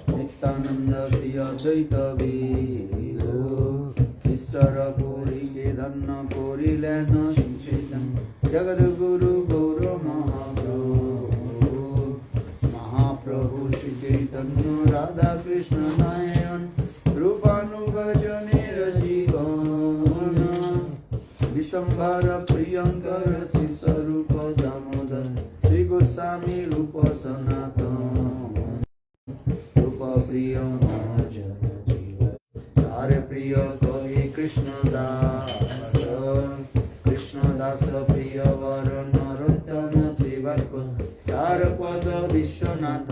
नित्यानंद श्री अद्वैत वीरो ईश्वर पुरी के धन पुरी लेन जगद्गुरु गौर महाप्रभु श्री चैतन्य राधा कृष्ण नारायण रूपानुगज निरजीवन विशंभर प्रियंकर श्री स्वरूप दामोदर श्री गोस्वामी रूप सनातन रूप प्रिय महाजन जीव तारे प्रिय कवि कृष्णदास प्रिय वर नरोत्तम सेवक चार पद विश्वनाथ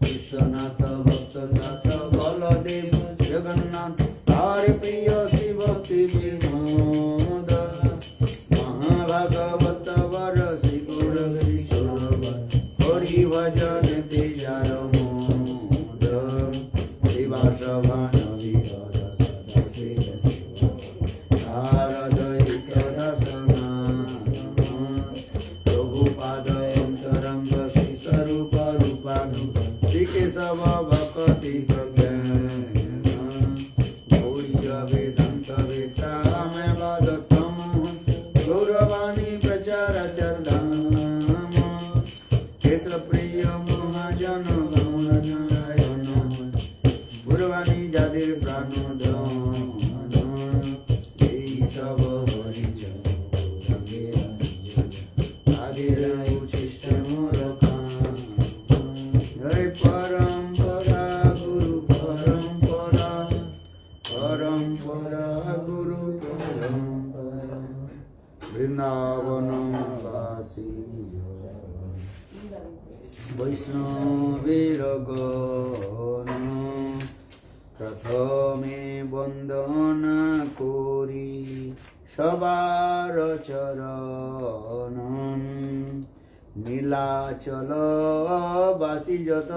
विश्वनाथ भक्त साथ बलदेव जगन्नाथ तारे प्रिय शिव भक्ति विनोद महाभागवत वर श्री गुर किशोर हरि भजन तेजार मोद शिवासभान विहर सदा शिव शारदैक दशना प्रभुपाद अंतरंग श्री स्वरूप रूपानु श्री केशव भक्ति गौरीय वेदांत वेदामे वदतम गौरवाणी प्रचार चरधाम केशव प्रिय महाजन गौर नारायण गुरवाणी जातिर प्राणोदन এই সব হরিজন তাদের উচ্ছিষ্ট রক্ষা জয় পরম্পরা গুরু পরম্পরা পরম্পরা গুরু পরম্পরা বৃন্দাবন বাসী বৈষ্ণবের গণ প্রথমে বন্দনা করি সবার চরণ নীলাচল বাসী যত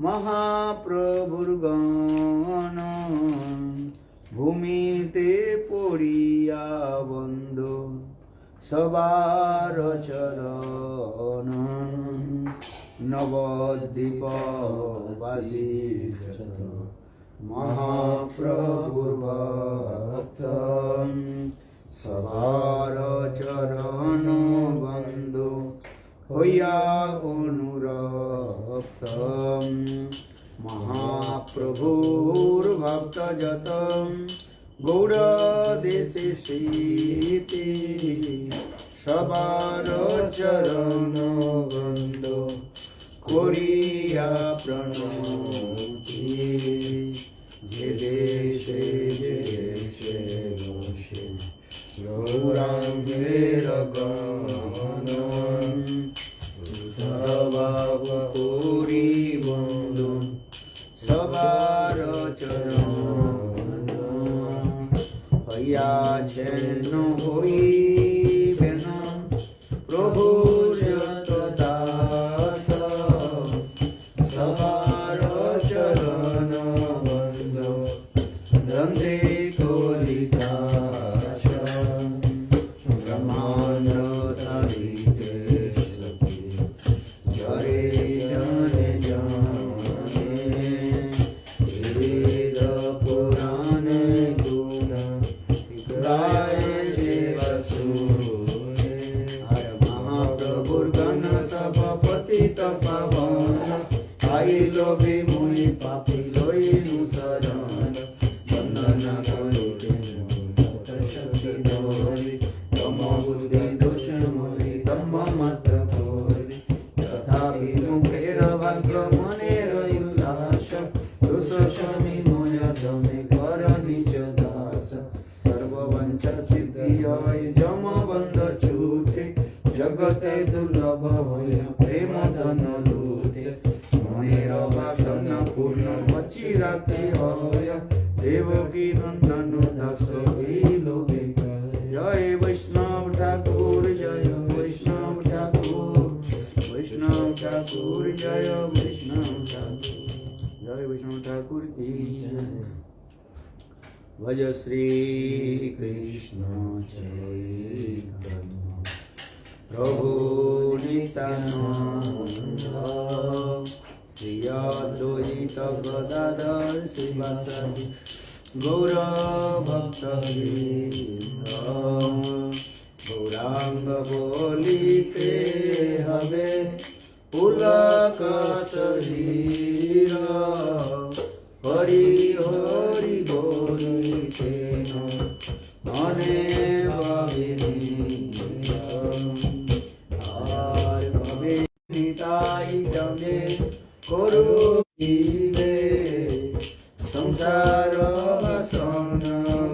মহাপ্রভুর গণ ভূমিতে পড়িয়া বন্ধ সবার চরণ নবদ্বীপ বাসী মহাপ্রভুর ভক্ত সবার চরণ বন্ধু হইয়া অনুরক্ত মহাপ্রভুর ভক্ত যত গৌর দেশে স্থিতি সবার চরণ বন্ধু করিয়া প্রণতি যে দেশে বসে গৌরাঙ্গের গণ স্বভাব করি বন্ধু সবার চরণ হইয়াছেন হইবেন প্রভুর যত দাস সবার চরণ বন্ধু দ্বন্দ্বে কলিদাস ব্রহ্মাণ্ড তারিতে জরে জনে জনে বেদ পুরাণ গুণ গায় দেব সুরে আর মহাপ্রভুর গণ সভাপতি তপবন আইল বিমুনি পাপি লইনু শরণ বন্দন করিতে শক্তি ধরি তম বুদ্ধি দোষ মরি তম মাত্র করি তথাপি মুখের ভাগ্য মনের উল্লাস দোষ স্বামী ময় তুমি কর নিজ দাস সর্ববঞ্চ সিদ্ধি হয় যম বন্ধ ছুটে জগতে দুর্লভ হয় প্রেম ধন লুটে মনের বাসনা পূর্ণ অচিরাতে হয় দেবকী নন্দন দাস এই লোকে জয় বৈষ্ণব ঠাকুর জয় বৈষ্ণব ঠাকুর বৈষ্ণব ঠাকুর জয় বৈষ্ণব ঠাকুর জয় বৈষ্ণব ঠাকুর কি भज श्री कृष्ण चैतन्य प्रभु नित्यानंद श्री अद्वैत गदाधर श्रीवासादि गौर भक्तवृंद गौरांग बोलिते हवे पुलक शरीर हरि हरि बोलिते मने আর কবে নিতাই জমে করুবে সংসার বাসন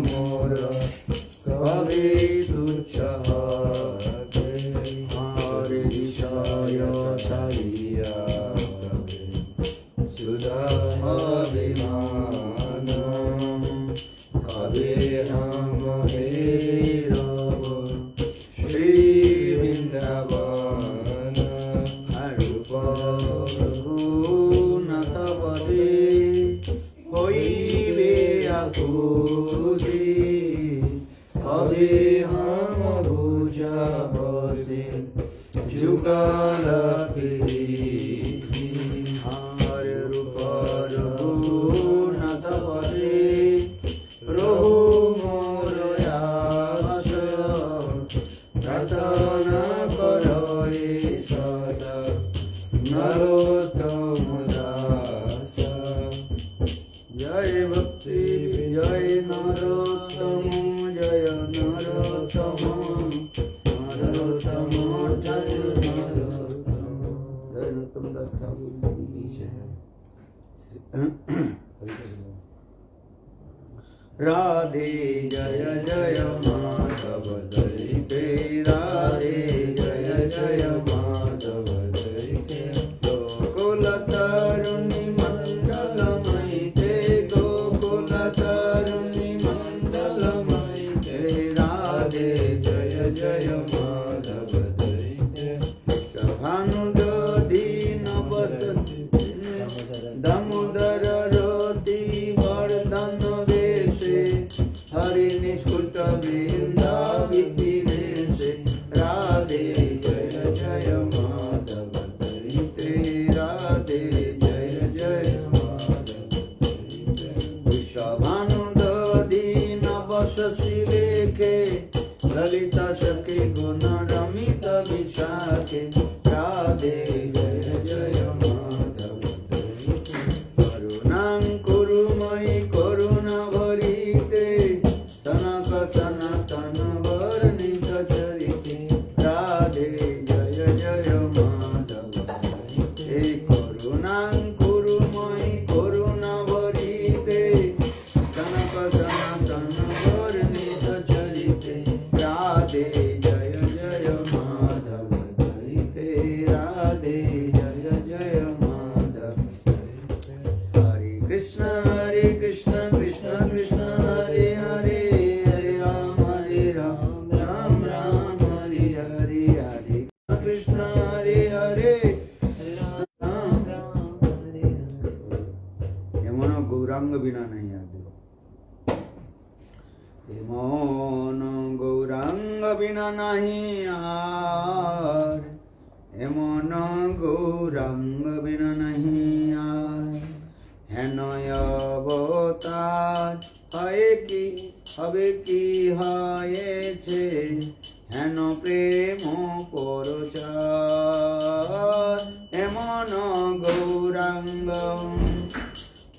মোর কবে তুচ্ছ হবে আর বিষয় ছাড়িয়া কবে সুধা অভিমান কবে হাম হে রব শ্রী বৃন্দাবন রূপ রঘুনাথ পদে হইবে আকুতি কবে হাম বুঝা বসে যুগল আর রূপ রঘুনাথ পদে প্রভু মোর আশ প্রার্থনা করয়ে সদা নরোত্তম দাস জয় ভক্তি জয় নরোত্তম জয় নরোত্তম নরোত্তম জয় নরোত্তম দাস ঠাকুর কি राधे जय जय माधव दयिते राधे जय जय माधव दयिते गोकुल तरुणी मंडलमयिते गोकुल तरुणी मंडलमयिते राधे जय जय माधव दयिते सभानुदीन बस दामोदर रोति वर्धन हरि निष्कुट वृंदा विपिनेशे राधे जय जय माधव दयिते राधे जय जय माधव दयिते विश्वभानुदीन वशसि लेखे ललिता सखे गुण रमित विशाखे राधे जय जय माधव दयिते करुणां कुरु मयि करुणा भरिते सनक सनातन वर्णित चरिते राधे जय जय माधव दयिते करुणां कुरु मयि करुणा भरिते सनक सनातन वर्णित चरिते राधे जय जय माधव दयिते राधे जय जय माधव दयिते हरे कृष्ण कृष्ण कृष्ण हरे हरे हरे राम राम राम हरे हरे हरे कृष्ण हरे हरे राम राम हरे हरे এমন গৌরাঙ্গ বিনা নাই আদে এমন গৌরাঙ্গ বিনা নাহি আর এমন গৌরাঙ্গ বিনা নাহি আর হেন অবতার হয় কি হবে কি হয়েছে হেন প্রেম পরচার এমন গৌরাঙ্গ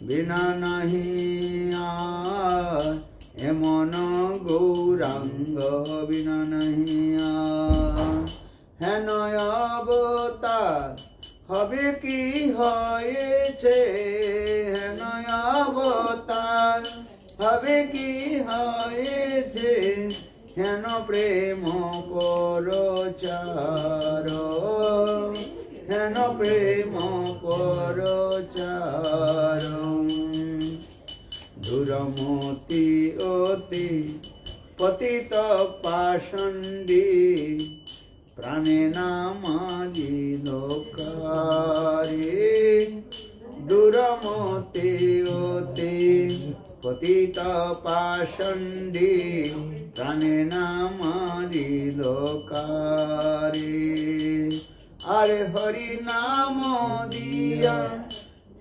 বিনা নাহি আর এমন গৌরাঙ্গ বিনা নাহি আর হেন অবতার হবে কি হয়েছে হেন অবতার হবে কি হয়েছে হেন প্রেম পরচার হেন প্রেম পরচার দুরমতি অতি পতিত পাষণ্ডী প্রাণে নামাজি লোকারে দুরমতি অতি পতিত পাষণ্ডী প্রাণে না মারিল কারে আরে হরি নাম দিয়া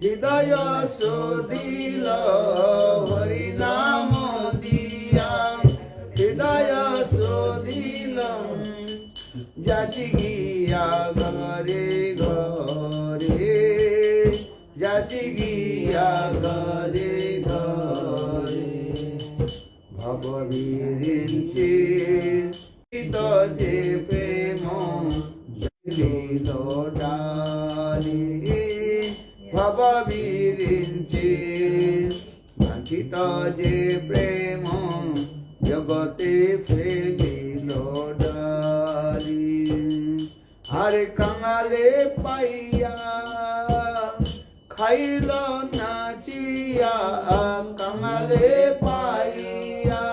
হৃদয় শোধিল হরি নাম দিয়া হৃদয় শোধিল যাচি গিয়া ঘরে ঘরে যাচি গিয়া ঘরে ঘরে ভববিরিঞ্চে যে প্রেম লীল ডালি ভববিরিঞ্চে বাঞ্ছিত যে প্রেম জগতে ফেলিল ডালি আরে কাঙালে পাইয়া খাইল নাচিয়া কাঙালে পাইয়া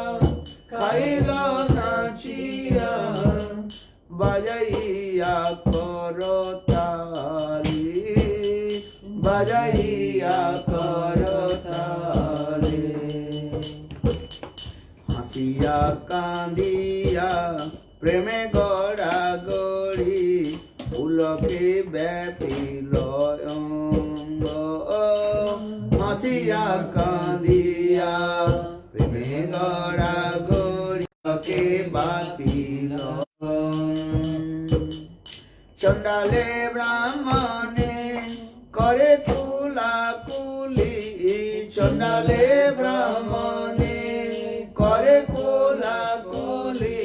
খাইল নাচিয়া বাজাইয়া করতালি বাজাইয়া করতালি হাসিয়া কাঁদিয়া প্রেমে গড়া গড়ি পুলকে ব্যাপিল অঙ্গ হাসিয়া কাঁদিয়া প্রেমে গড়া গড়ি পুলকে ব্যাপিল চণ্ডালে ব্রাহ্মণে করে কুলাকুলি চণ্ডালে ব্রাহ্মণে করে কুলাকুলি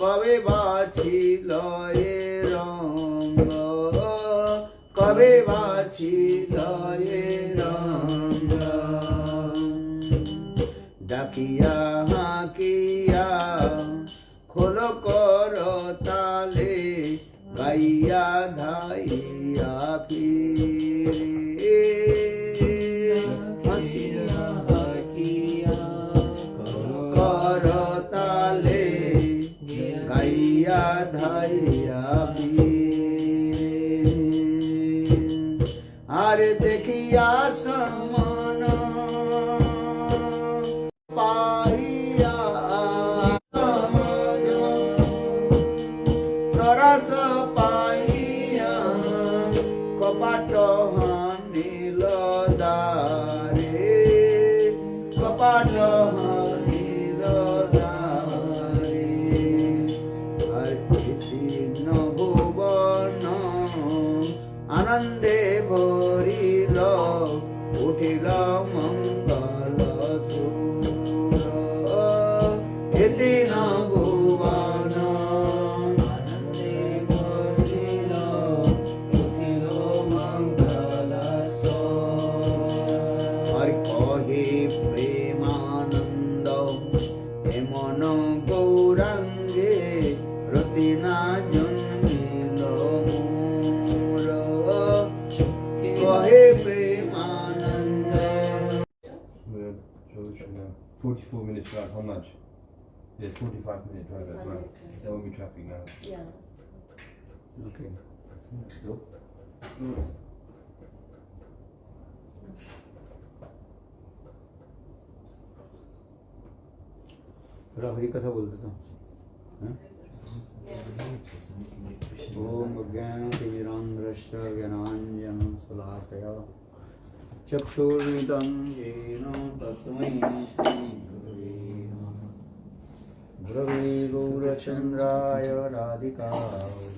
কবে বাছিল এ রঙ্গ কবে বাছিল এ রঙ্গ ডাকিয়া হাকিয়া খোল কর তালে গাইয়া ধাইয়া ফিরে কর তালে গাইয়া ধাইয়া ফিরে আর দেখিয়া সমন পাইয়া তরস পাইয়া কপাট হানিল দ্বারে কপাট হানিল দ্বারে আর কৃষ্ণ ভুবন আনন্দে ভরিল উঠিল মঙ্গল সুর এদিন ভুবন আনন্দে ভরিল উঠিল মঙ্গল সুর কহে প্রেমানন্দ এমন গৌরাঙ্গে রতিনা জন্মিল মোর কহে Premananda 44 minutes drive, how much? There's 45-minute drive as well. There won't be traffic now. Yeah. Okay. थोड़ा हरी कथा बोल देता हूँ ओम ज्ञानतिमिरान्ध्रस्य ज्ञानाञ्जनशलाकया चक्षुर्मिलितं येन तस्मै श्रीगुरवे नमः गुरवे गौरचन्द्राय राधिकायै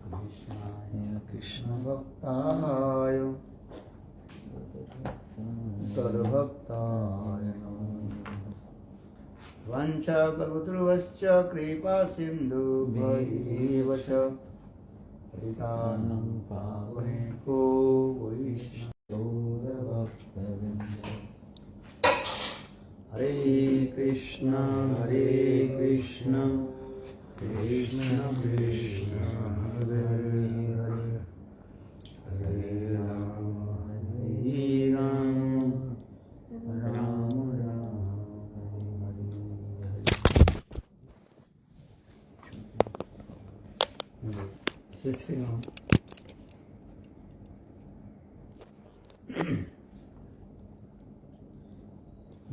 कृष्णाय कृष्णभक्ताय तद्भक्ताय नमः वाञ्छाकल्पतरुश्च कृपा सिन्धुभ्यैव च पतितानं पावनेभ्यो वैष्णवभक्तवृन्द हरे कृष्ण कृष्ण कृष्ण हरे हरे हरे राम राम राम हरे हरे श्री राम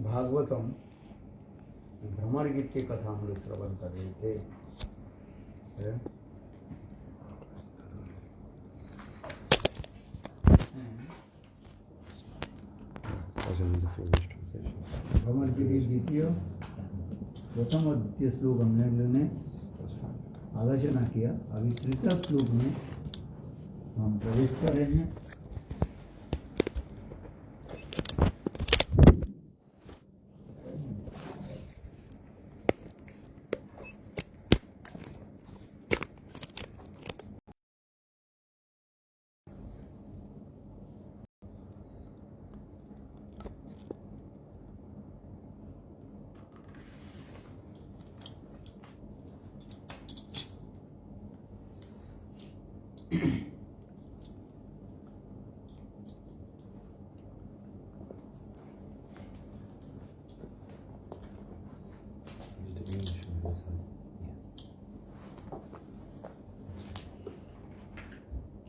भागवतम भ्रमर गीत की कथा हम लोग श्रवण कर रहे थे। भ्रमर के लिए द्वितीय प्रथम और द्वितीय श्लोक हमने लोगों ने आलोचना किया। अभी तृतीय श्लोक में हम प्रवेश कर रहे हैं।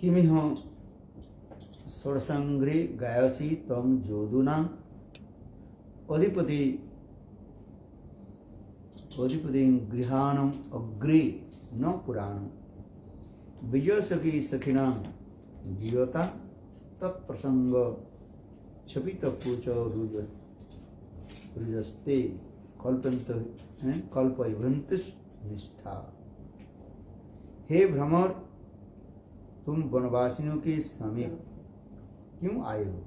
किमिह षोडशंग्रे गायसी तम जोदुना अधिपति गृहाणम अग्रे न पुराण विजय सखी सखिना जीवता तत्प्रसंग क्षपित पूच रुजस्ते कल्पयन्ति निष्ठा। हे भ्रमर, तुम वनवासियों के समीप क्यों आए हो?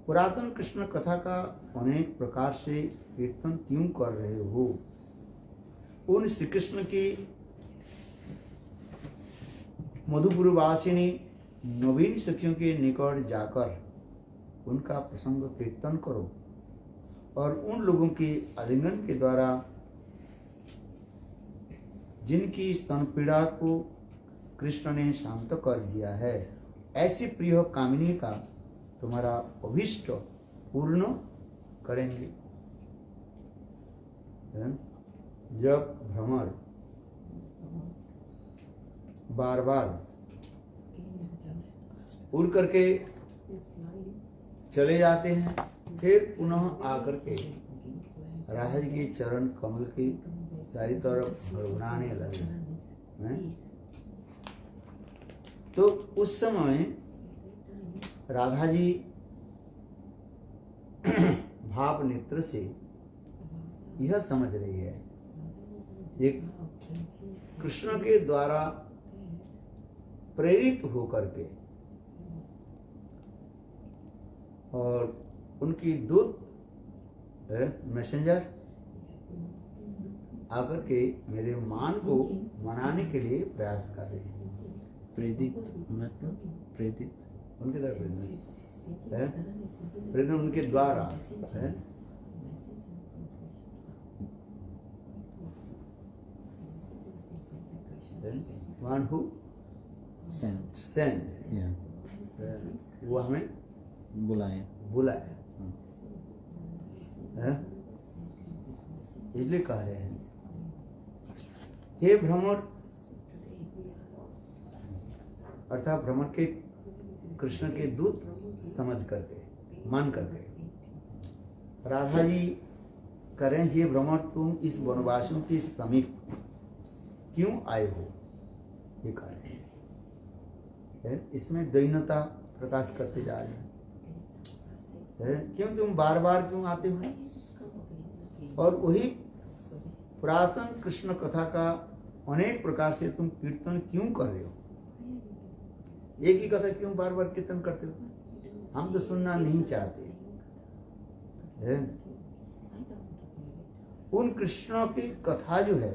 पुरातन कृष्ण कथा का अनेक प्रकार से कीर्तन क्यों कर रहे हो? उन श्री कृष्ण की मधुपुरवासिनी नवीन सखियों के निकट जाकर उनका प्रसंग कीर्तन करो और उन लोगों के आलिंगन के द्वारा जिनकी स्तन पीड़ा को कृष्ण ने शांत कर दिया है, ऐसी प्रिय कामिनी का तुम्हारा अभिष्ट पूर्ण करेंगे। जब भ्रमर बार बार उड़ करके चले जाते हैं, फिर पुनः आकर के राधा जी के चरण कमल की चारी तरफ भड़बड़ाने लगे, तो उस समय राधा जी भाव नेत्र से यह समझ रही है, एक कृष्ण के द्वारा प्रेरित होकर के और उनकी दूत मैसेंजर आकर के मेरे मान को मनाने के लिए प्रयास कर रहे हैं। प्रेरित मतलब प्रेरित उनके द्वारा प्रेरित उनके द्वारा है। One who sent वो हमें बुलाए बुलाए, इसलिए कह रहे हैं हे भ्रमर, अर्थात भ्रमर के कृष्ण के दूत समझ करके मान करके राधा जी करें, हे भ्रमर, तुम इस वनवासियों के समीप क्यों आए हो? ये कह रहे हैं। इसमें दैन्यता प्रकाश करते जा रहे हैं। क्यों तुम बार बार क्यों आते हो? और वही पुरातन कृष्ण कथा का अनेक प्रकार से तुम कीर्तन क्यों कर रहे हो? एक ही कथा क्यों बार बार कीर्तन करते हो? हम तो सुनना नहीं चाहते। उन कृष्ण की कथा जो है,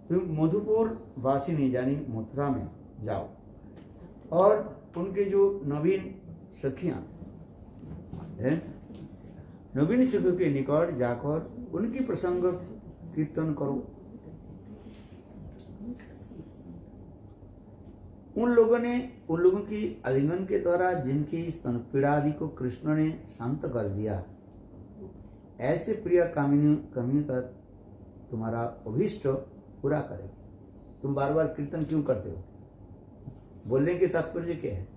तुम मधुपुर वासिनी यानी मथुरा में जाओ और उनके जो नवीन सखियां हैं, नवीन सखियों के निकट जाकर उनकी प्रसंग कीर्तन करो। उन लोगों की आलिंगन के द्वारा जिनकी स्तन पीड़ा आदि को कृष्ण ने शांत कर दिया, ऐसे प्रिय कामिनी का तुम्हारा अभीष्ट पूरा करे। तुम बार बार कीर्तन क्यों करते हो? बोलने के तात्पर्य क्या है?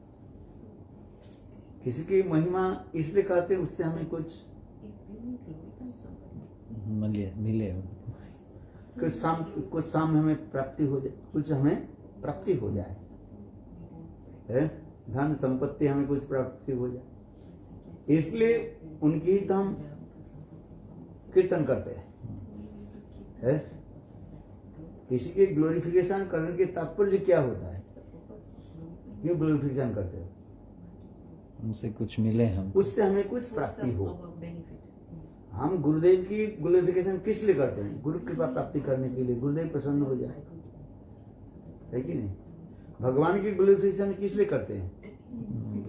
किसी की महिमा इसलिए कहते हैं उससे हमें कुछ मिले कुछ शाम हमें प्राप्ति हो जाए, कुछ हमें प्राप्ति हो जाए, है धन संपत्ति हमें कुछ प्राप्ति हो जाए, इसलिए उनकी ही तो हम कीर्तन करते हैं, है? किसी के ग्लोरिफिकेशन करने के तात्पर्य क्या होता है? क्यों ग्लोरिफिकेशन करते हो? उनसे कुछ मिले हम, उससे हमें कुछ प्राप्ति हो। हम गुरुदेव की ग्लोरिफिकेशन किस लिए करते हैं? गुरु कृपा प्राप्ति करने के लिए, गुरुदेव प्रसन्न हो जाए, है कि नहीं? भगवान की ग्लोरिफिकेशन किस लिए करते हैं?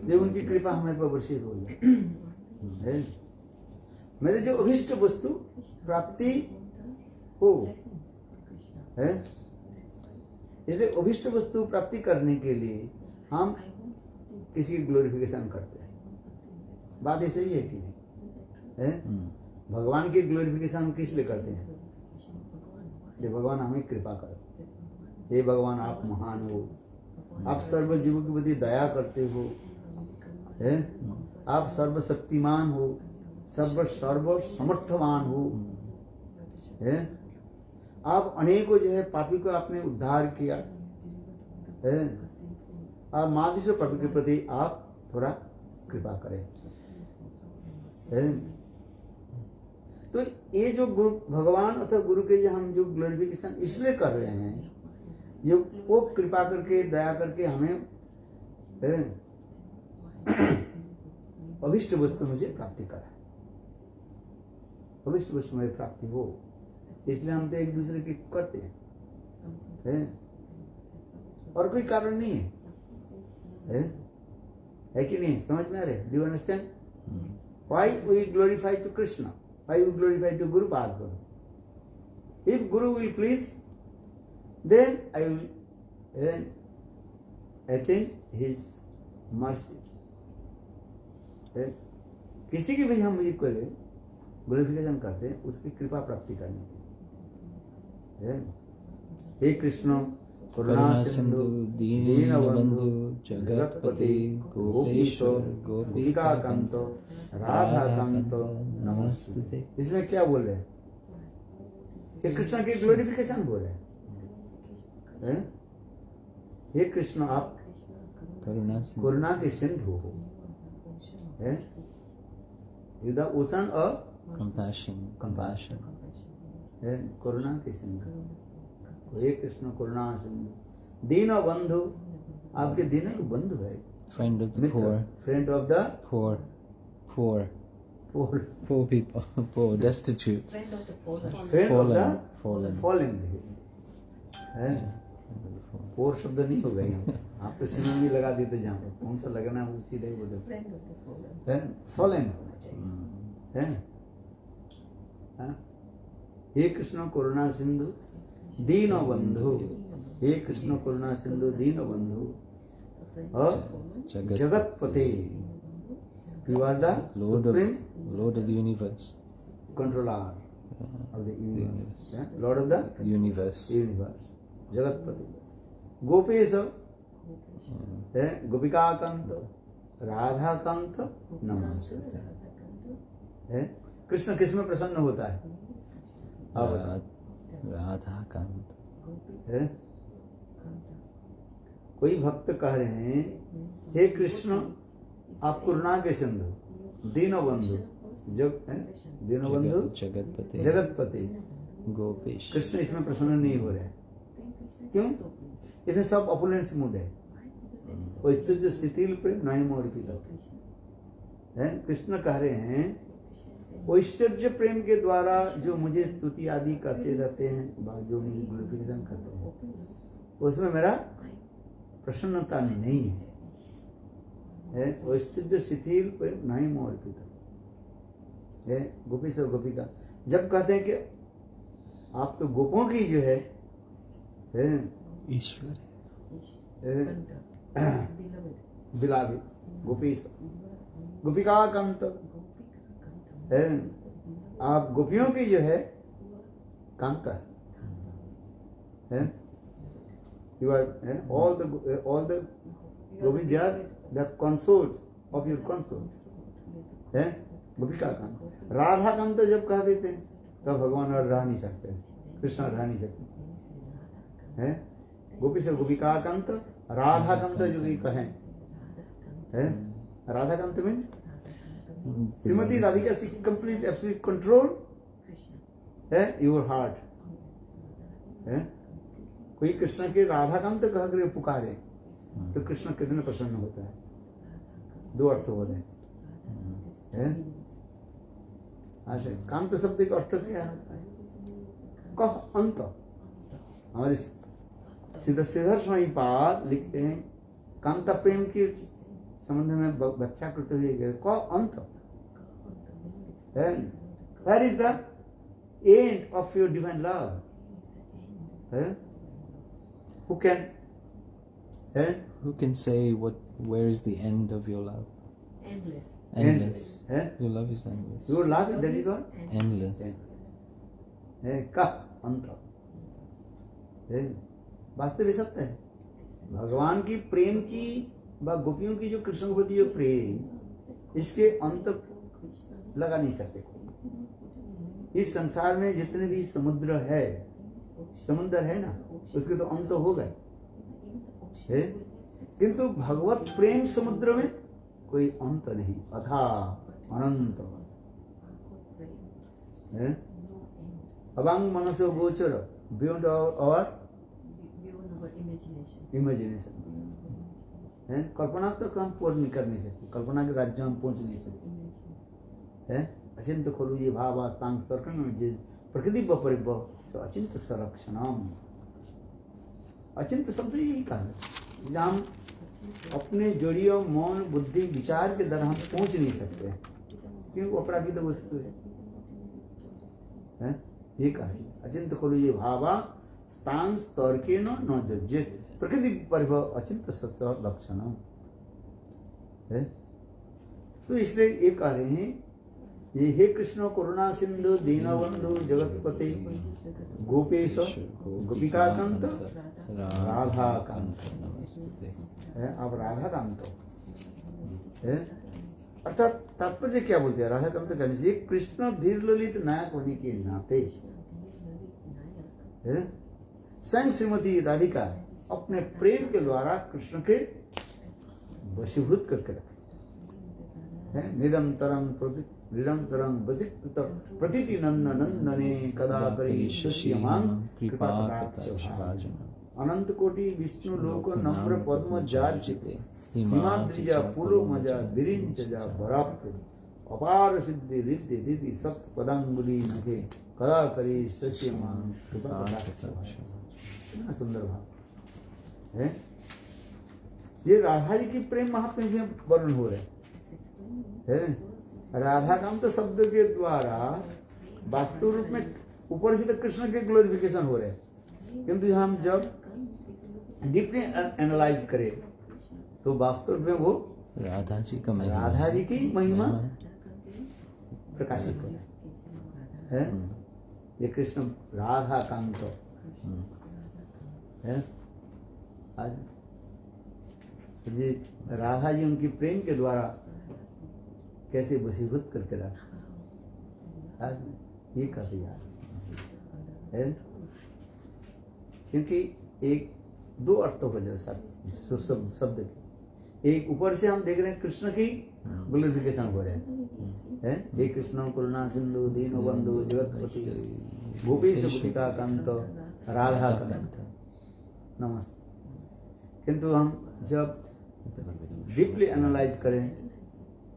जब उनकी कृपा हमारे पर वर्षित हो जाए, है? मेरे जो अभिष्ट वस्तु प्राप्ति हो, है? इसलिए अभिष्ट वस्तु प्राप्ति करने के लिए हम किसी की ग्लोरिफिकेशन करते हैं। बात ऐसे ही है कि नहीं, है? भगवान की ग्लोरिफिकेशन हम किस लिए करते हैं? ये भगवान हमें कृपा करो, हे भगवान आप महान हो, आप सर्व जीवों के प्रति दया करते हो, है? आप सर्वशक्तिमान हो, सर्व समर्थवान हो, है? आप अनेकों जो है पापी को आपने उद्धार किया, है? और माधुष्य पापी के प्रति आप थोड़ा कृपा करें, है? तो ये जो गुरु भगवान अथवा गुरु के जो हम जो ग्लोरिफिकेशन इसलिए कर रहे हैं, जो वो कृपा करके दया करके हमें अभिष्ट वस्तु मुझे प्राप्ति करा, अभिष्ट वस्तु मुझे प्राप्ति हो, इसलिए हम तो एक दूसरे की करते हैं, और कोई कारण नहीं है कि नहीं? समझ में आ रहे? Do you understand? Why we glorify to Krishna? Why you glorify to Guru Padma? If Guru will please, then I will attain his mercy. किसी की भी हम मुझे करे ग्लोरिफिकेशन करते हैं उसकी कृपा प्राप्ति करने के। हे कृष्ण करुणा सिंधु दीन बंधु जगतपति गोपेश्वर गोपिका कांत राधा कांत नमस्ते। इसमें क्या बोल रहे हैं? ये कृष्ण की ग्लोरिफिकेशन बोल रहे हैं। हे कृष्ण आप करुणा के सिंधु हो, you the ocean of compassion, करुणा के सिंधु। हे कृष्ण करुणा सिंधु दीन बंधु, आपके दीन के बंधु है, friend of the poor, friend of the poor people, poor, destitute, friend of the fallen है। पोर शब्द नहीं होगा यहाँ, आप तो सिनोनिम भी लगा देते जहाँ पर कौन सा लगना है वो सीधे ही बोले फॉलन होना चाहिए, है? हे कृष्ण करुणा सिंधु दीन बंधु, हे कृष्ण करुणा सिंधु दीन बंधु और जगतपते, you are the supreme Lord of the universe, controller of the universe, Lord of the universe, Jagatpati. Gopesh है, गोपिका कांत राधा कांत नमस्ते, है? कृष्ण किस में प्रसन्न होता है? राधा कांत, है? कोई भक्त कह रहे हैं हे कृष्ण आप करुणा के सिंधु दीन बंधु दीन बंधु जगतपति गोपेश। कृष्ण इसमें प्रसन्न नहीं हो रहे, क्यों? इसमें सब अपोनेंट्स मूड है, जो शिथिल प्रेम नहीं मोर्पित है। कृष्ण कह रहे हैं ऐश्वर्य प्रेम के द्वारा जो मुझे स्तुति आदि करते रहते हैं, जो मुझे ग्लोरिफिकेशन करते हैं, उसमें मेरा प्रसन्नता नहीं है। ऐश्वर्य शिथिल प्रेम नहीं मोर्पित है। गोपी से गोपिका जब कहते हैं कि आप तो गोपों की जो है ईश्वर बिलावे गोपीश गोपिका कांत है, आप गोपियों की जो है कांता है। You are all the gopis, they are the consort of your consort है गोपिका कांत। राधा कांत जब कह देते हैं तो भगवान और रह नहीं सकते, कृष्ण रह नहीं सकते हैं। गोपी से गोपिका कांत, राधा कांत जो भी कहें है। राधा कांत मीन्स श्रीमती राधिका सी कंप्लीट एब्सोल्यूट कंट्रोल है योर हार्ट है। कोई कृष्ण के राधा कांत कह कर पुकारे तो कृष्ण कितने प्रसन्न होता है। दो अर्थ हो रहे हैं। कांत शब्द का अर्थ क्या है? कह अंत। हमारे सिद्धेश्वर स्वामी पाद लिखते हैं कांता प्रेम के संबंध में व्याख्या करते हुए कह अंत। Where is the end of your divine love? Who can say where is the end of your love? Endless. Your love is endless. Your love, that is what? Endless. का अंत वास्तविक सत्य है। भगवान की प्रेम की व गोपियों की जो कृष्ण के प्रति जो प्रेम, इसके अंत लगा नहीं सकते। इस संसार में जितने भी समुद्र है ना, उसके तो अंत हो गए, किंतु भगवत प्रेम समुद्र में कोई अंत नहीं, अथाह अनंत है। अवांग मनसो गोचर, बियॉन्ड आवर इमेजिनेशन है। कल्पना तो हम पूर्ण कर नहीं सकते, कल्पना के राज्य हम पहुंच नहीं सकते है। अचिंत खलु ये भावास्तांग तर्कण जे प्रकृति बपरिभव तो अचिंत संरक्षणम। अचिंत शब्द यही कहा है, जहाँ हम अपने जड़ीय मौन बुद्धि विचार के द्वारा हम पहुंच नहीं सकते क्योंकि वो अपराधी तो वस्तु है। ये कहा अचिंत खलु ये भावा स्थान तर्केण न जज्जेत प्रकृति परिभव अचिंत सत्य लक्षण है। तो इसलिए ये कह रहे हैं, ये हे कृष्ण करुणा सिंधु दीनबंधु जगतपति गोपेश गोपिका कांत राधा कांत है। अब राधा कांत है, अर्थात तात्पर्य क्या बोलते हैं राधा कांत कहने से? कृष्ण धीर ललित नायक होने के नाते स्वयं श्रीमती राधिका अपने प्रेम के द्वारा कृष्ण के वशीभूत करके रखे है। निरंतरं वशीकृत प्रतिति नंदने कदा करी शशियमां कृपा कटाक्ष। अनंत कोटि विष्णु लोक नम्र पद्म जार्चिते हिमाद्रिजा पुलो मजा विरिंचजा बराप्त अपार सिद्धि रिद्धि दिधि सप्त पदांगुली नखे कदा करी शशियमां कृपा कटाक्ष। कितना सुंदर भाव है। ये राधा जी की प्रेम महात्म्य में वर्णन हो रहे है। राधा कांत शब्द के द्वारा वास्तव रूप में ऊपर से तो कृष्ण के ग्लोरिफिकेशन हो रहे हैं, किंतु हम जब डीपली एनालाइज करें तो वास्तव में वो राधा जी का महिमा, राधा जी की महिमा प्रकाशित हो रहा है। ये कृष्ण राधा कांत है। आज जी राधा जी उनकी प्रेम के द्वारा कैसे वशीभूत करके रखा, आज ये काफी याद है। क्योंकि एक दो अर्थ हो जाए शब्द के। एक ऊपर से हम देख रहे हैं कृष्ण की ग्लोरिफिकेशन हो रहे हैं। हे कृष्ण करुणा सिंधु दीन बंधु जगतपति गोपीश गोपिका कांत राधा कांत नमस्ते। किंतु हम जब डीपली एनालाइज करें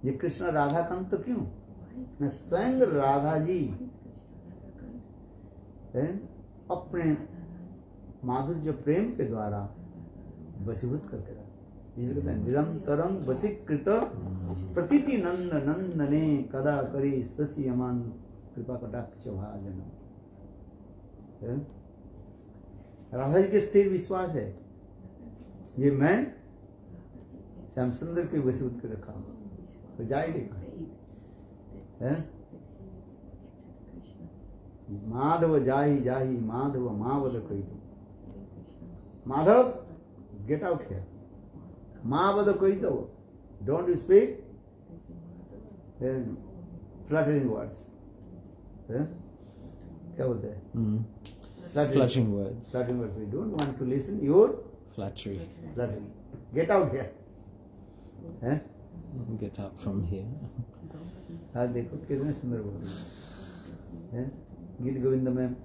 ये कृष्ण राधा कांत तो क्यों न स्वयं राधा जी अपने माधुर्य प्रेम के द्वारा वशीभूत करके रखा। जिसे कहते हैं निरंतरं वशीकृत प्रतिति नंद नंदने कदा करी शशियमान कृपा कटाक्ष भाजन। राधा जी के स्थिर विश्वास है, ये मैं श्याम सुंदर के वशीभूत कर रखा हूं तो जाएगी है। माधव जाही जाही माधव मावद कोई तो माधव गेट आउट हियर मावद कोई तो don't you speak fluttering words क्या बोलते हैं? Flattering words. Flattering words. We don't want to listen your Flattery. flattery. Get out here. हैं? Get out from here. आज देखो कितने सुंदर बोल रहे हैं। गीत गोविंद में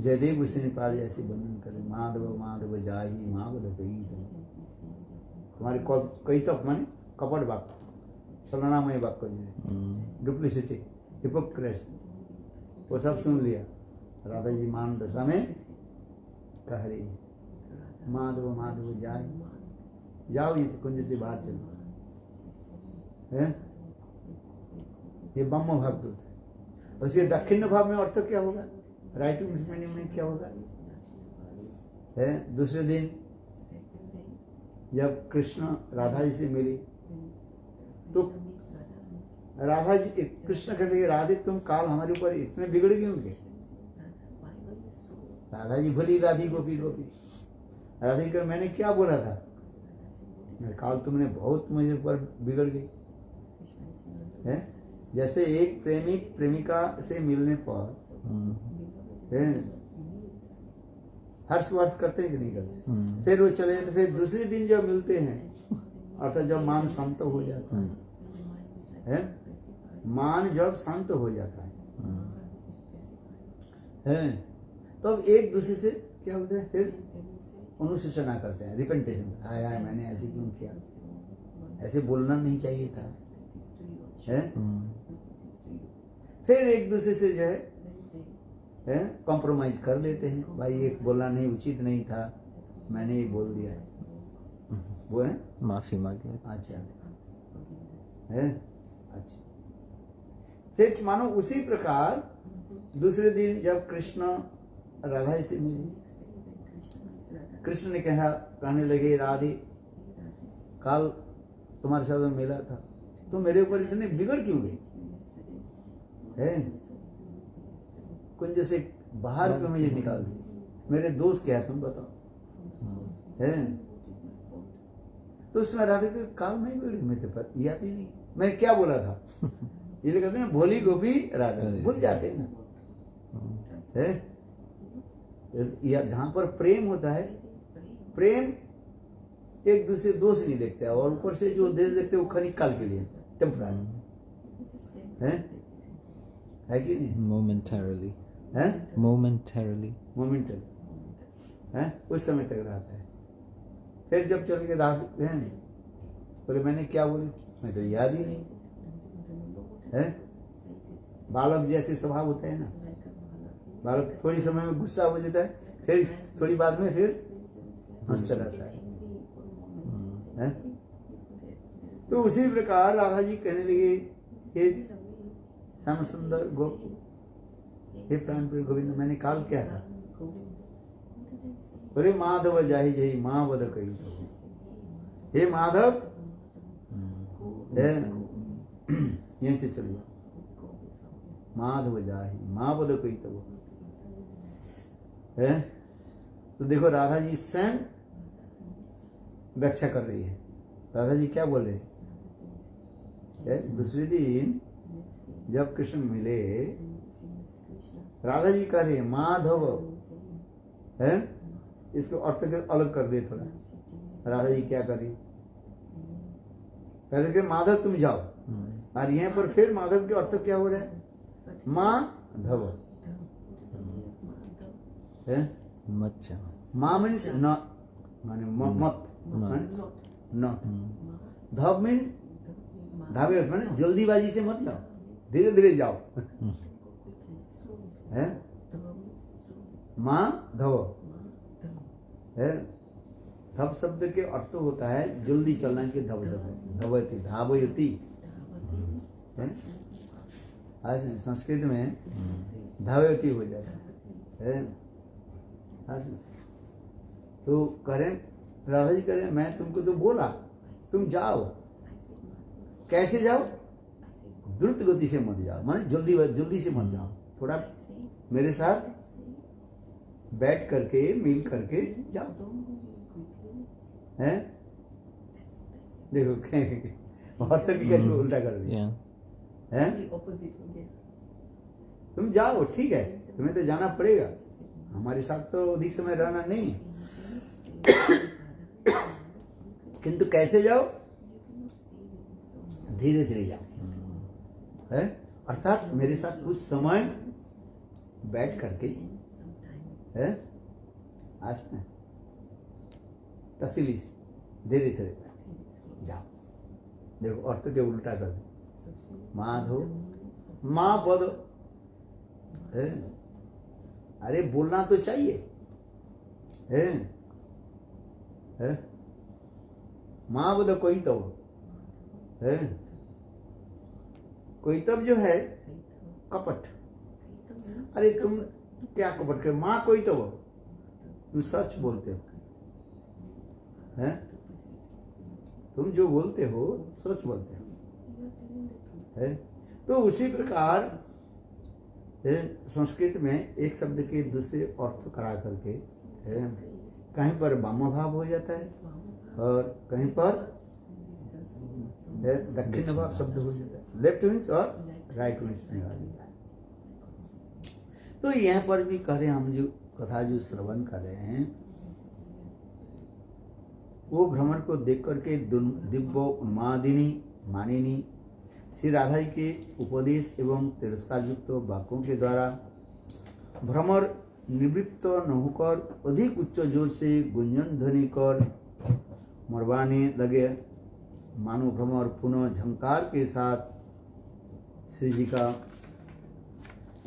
जयदेव गोस्वामी पाल जैसे वर्णन करे, माधव माधव जाहि माधव कही। हमारे कई तक माने कपट वाक्य, छलनामय वाक्य जो है, डुप्लिसिटी, हिपोक्रेसी, वो सब सुन लिया। राधा जी मान दशा में कह रही है, माधव माधव जाहि, जाओ इस कुंज से बाहर चलो। हैं? ये ब्रह्म भाव दूत है। उसके दक्षिण भाव में अर्थ क्या होगा? राइट मीनिंग में क्या होगा? है दूसरे दिन जब कृष्ण राधा जी से मिली तो राधा जी कृष्ण कहते हैं, राधे तुम काल हमारे ऊपर इतने बिगड़ गए होंगे। राधा जी भली राधी गोपी गोपी, राधे कर मैंने क्या बोला था? काल तुमने बहुत मुझे ऊपर बिगड़ गई है। जैसे एक प्रेमिक प्रेमिका से मिलने पर हर्ष वर्ष करते हैं कि नहीं करते? फिर वो चले तो फिर दूसरे दिन जब मिलते हैं, अर्थात जब मान शांत हो जाता है, मान जब शांत हो जाता है तो अब एक दूसरे से क्या होता है? फिर अनुशोचना करते हैं, रिपेंटेशन, आया मैंने ऐसे क्यों किया, ऐसे बोलना नहीं चाहिए था, है? फिर एक दूसरे से जो है कॉम्प्रोमाइज कर लेते हैं, भाई ये बोलना नहीं उचित नहीं था, मैंने ये बोल दिया, वो है माफी मांग ले। अच्छा है, अच्छा। फिर मानो उसी प्रकार दूसरे दिन जब कृष्ण राधा से मिले, कृष्ण ने कहने लगे, राधे काल तुम्हारे साथ में मिला था, तुम मेरे ऊपर इतने बिगड़ क्यों गई है? कुंज से बाहर क्यों मुझे निकाल दी? मेरे दोस्त क्या है तुम बताओ, है? तो उसमें राधे के काल नहीं बिगड़ी, मैं तो याद ही नहीं मैं क्या बोला था। ये कहते हैं भोली गोपी राधा, भूल जाते हैं ना, है? या जहां पर प्रेम होता है, प्रेम एक दूसरे दोष नहीं देखते हैं, और ऊपर से जो देश देखते हैं वो क्षणिक काल के लिए, टेम्पररी है कि नहीं? Momentarily. है? Momentarily. मोमेंटल है, उस समय तक रहता है। फिर जब चल के रात है, बोले मैंने क्या बोली, मैं तो याद ही नहीं है। बालक जैसे स्वभाव होता है ना, बालक थोड़ी समय में गुस्सा हो जाता है, फिर थोड़ी बाद में फिर हंसता रहता है। तो उसी प्रकार राधा जी कहने लगे, हे श्याम सुंदर गोप, हे प्राणप्रिय गोविंद, मैंने काल क्या था? बोले माधव जाहि जहि माँ बद कही तो, हे माधव, यहीं से चलिए, माधव जाहि माँ बद कही तो है। तो देखो राधा जी स्वयं व्याख्या कर रही है। राधा जी क्या बोल रहे हैं? दूसरे दिन जब कृष्ण मिले, राधा जी कह रहे हैं माधव है, इसको अर्थ अलग कर दे थोड़ा। राधा जी क्या कर रही? पहले के माधव तुम जाओ, और यहाँ पर फिर माधव के अर्थ क्या हो रहा है? माधव है, मत जाओ। माँ मीन्स नॉट, माने मत, नॉट। धव मीन्स धावे, माने जल्दीबाजी से मत जाओ, धीरे धीरे जाओ, है? माँ धव है। धव शब्द के अर्थ होता है जल्दी चलना के धव शब्द, धवती धावयती है। आज संस्कृत में धावयती हो जाता है। आज तो करें, राधा जी करें, मैं तुमको तो बोला तुम जाओ, कैसे जाओ? द्रुत गति से मत जाओ, माने जल्दी से मत जाओ, थोड़ा मेरे साथ बैठ करके मिल करके जाओ, है? देखो और तक कैसे उल्टा कर दिया, है? तुम जाओ ठीक है, तुम्हें तो जाना पड़ेगा, हमारे साथ तो अधिक समय रहना नहीं। किंतु कैसे जाओ? धीरे धीरे जाओ, है? अर्थात मेरे साथ कुछ समय बैठ करके, है, आज में तसली से धीरे धीरे जाओ। देखो अर्थ के उल्टा कर दो, माधो माँ पद, है? अरे बोलना तो चाहिए, है? माँ पद कोई तो है, कोई तब जो है कपट। अरे तुम क्या कपट कर, माँ कोई तो तुम सच बोलते हो, हैं? तुम जो बोलते हो सच बोलते हो, है? तो उसी प्रकार संस्कृत में एक शब्द के दूसरे अर्थ करा करके, है? कहीं पर वाम भाव हो जाता है और कहीं पर दक्षिण भाव शब्द हो जाता है, लेफ्ट विंग्स और राइट विंग्स में आ जाता है। तो यहाँ पर भी कह रहे हैं, हम जो कथा जो श्रवण कर रहे हैं, वो भ्रमण को देख करके दिव्य उन्मादिनी मानिनी श्री राधा जी के उपदेश एवं तिरस्कार युक्त वाक्यों के द्वारा भ्रमर निवृत्त न होकर अधिक उच्च जोर से गुंजन ध्वनि कर मरवाने लगे। मानो भ्रमर पुनः झंकार के साथ श्री जी का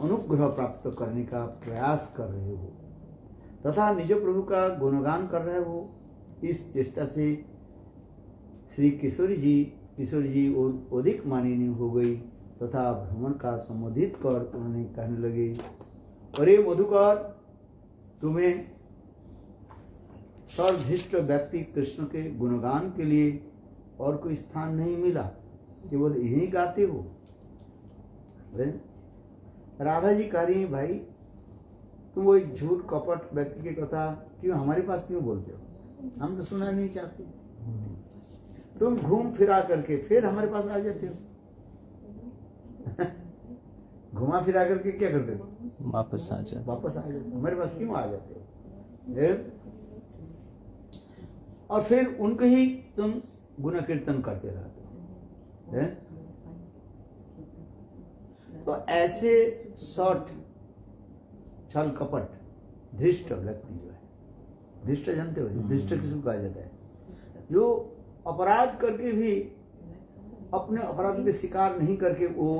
अनुग्रह प्राप्त करने का प्रयास कर रहे हो तथा निज प्रभु का गुणगान कर रहे हो। इस चेष्टा से श्री किशोरी जी और अधिक मानिनी हो गई तथा भ्रमण का संबोधित कर उन्होंने कहने लगे, अरे मधुकर, तुम्हें सर्वधृष्ट व्यक्ति कृष्ण के गुणगान के लिए और कोई स्थान नहीं मिला, केवल यही गाते हो। राधा जी कह रही, भाई तुम वही झूठ कपट व्यक्ति की कथा क्यों हमारे पास क्यों बोलते हो, हम तो सुनना नहीं चाहते। तुम घूम फिरा करके फिर हमारे पास आ जाते हो। घुमा फिरा करके क्या करते हो? वापस आ जाते हो। हमारे पास क्यों आ जाते हो? और फिर उनको ही तुम गुण कीर्तन करते रहते हो। तो ऐसे शॉर्ट छल कपट धृष्ट व्यक्ति जो है, धृष्ट जानते हो, धृष्ट किसको कहा जाता है? जो अपराध करके भी अपने अपराध के शिकार नहीं करके वो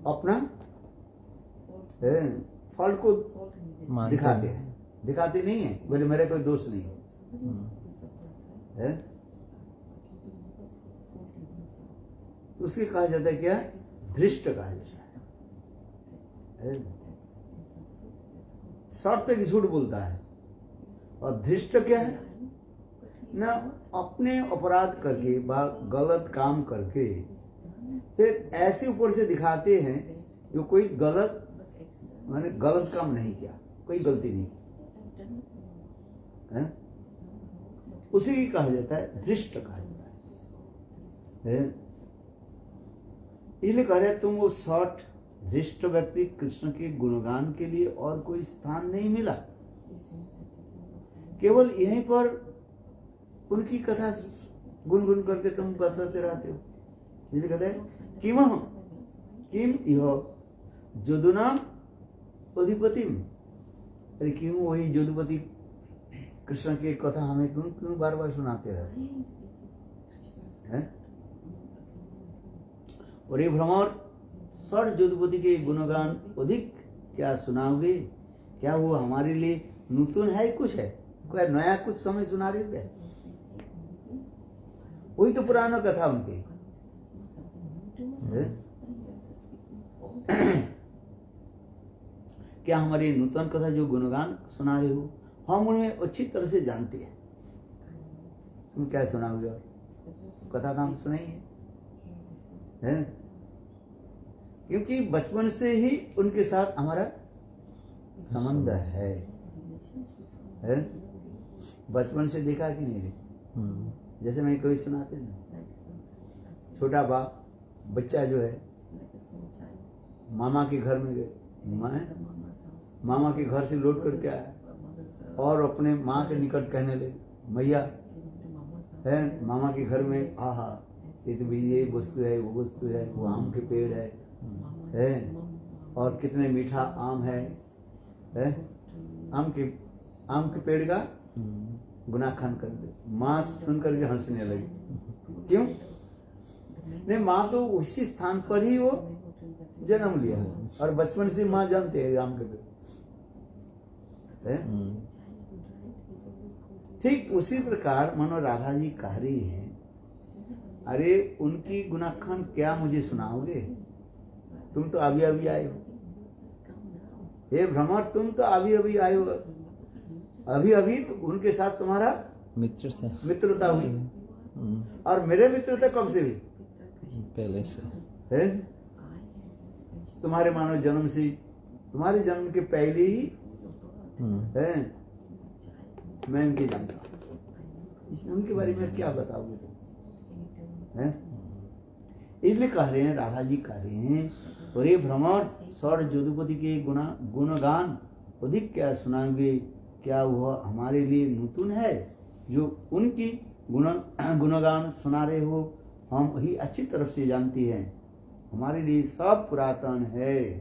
अपना फॉल्ट को दिखाते नहीं है, बोले मेरा कोई दोष नहीं है। उसके कहा जाता है क्या? धृष्ट कहा जाता है। शर्त की झूठ बोलता है। और धृष्ट क्या है? ना अपने अपराध करके गलत काम करके फिर ऐसे ऊपर से दिखाते हैं जो कोई गलत काम नहीं किया, कोई गलती नहीं की, उसी की कहा जाता है धृष्ट कहा जाता है। इसलिए कह रहे तुम वो शॉर्ट धृष्ट व्यक्ति कृष्ण के गुणगान के लिए और कोई स्थान नहीं मिला, केवल यहीं पर उनकी कथा गुनगुन करके तुम बताते रहते हो। इसलिए कहते हैं किम इह जोदुना अधिपतिम, अरे क्यों वही जोधुपति कृष्ण की कथा हमें क्यों बार बार सुनाते रहते हैं? और ये भ्रमर सर जोधुपति के गुणगान अधिक क्या सुनाओगे? क्या वो हमारे लिए नूतन है, कुछ है, कोई नया कुछ समय सुना रहे हैं? वही तो पुराना कथा उनकी। क्या हमारी नूतन कथा जो गुणगान सुना रहे हो हम उनमें अच्छी तरह से जानते हैं, तुम क्या सुनाओगे? और कथा तो हम सुनाएंगे, है? क्योंकि बचपन से ही उनके साथ हमारा संबंध है। बचपन से देखा कि नहीं रे? जैसे मैं कोई सुनाते ना, छोटा बच्चा जो है मामा के घर में गए, मैं मामा के घर से लौट करके आया और अपने माँ के निकट कहने लगे, मैया है मामा के घर में, आहा ये तो भी ये वस्तु है, वो वस्तु है, वो आम के पेड़ है और कितने मीठा आम है आम के पेड़ का गुनाखान कर दे। माँ सुन करके हंसने लगी। क्यों? नहीं, माँ तो उसी स्थान पर ही वो जन्म लिया है और बचपन से माँ जानते हैं राम के पेड़। ठीक उसी प्रकार मानो राधा जी कह रही हैं, अरे उनकी गुनाखान क्या मुझे सुनाओगे? तुम तो अभी अभी आए हो, हे भ्रमर, तुम तो अभी अभी आए हो, अभी अभी तो उनके साथ तुम्हारा मित्रता हुई और मेरे मित्रता कब से हुई? पहले से है? तुम्हारे मानव जन्म से, तुम्हारे जन्म के पहले ही है मैं उनके जानता हूँ, उनके बारे में क्या बताओगे तुम? है? इसलिए कह रहे हैं, राधा जी कह रहे हैं, और ये भ्रमर सौर जदुपति के गुणगान अधिक क्या सुनाएंगे? क्या वह हमारे लिए नूतन है जो उनकी गुणगान सुना रहे हो? हम वही अच्छी तरफ से जानती हैं, हमारे लिए सब पुरातन है।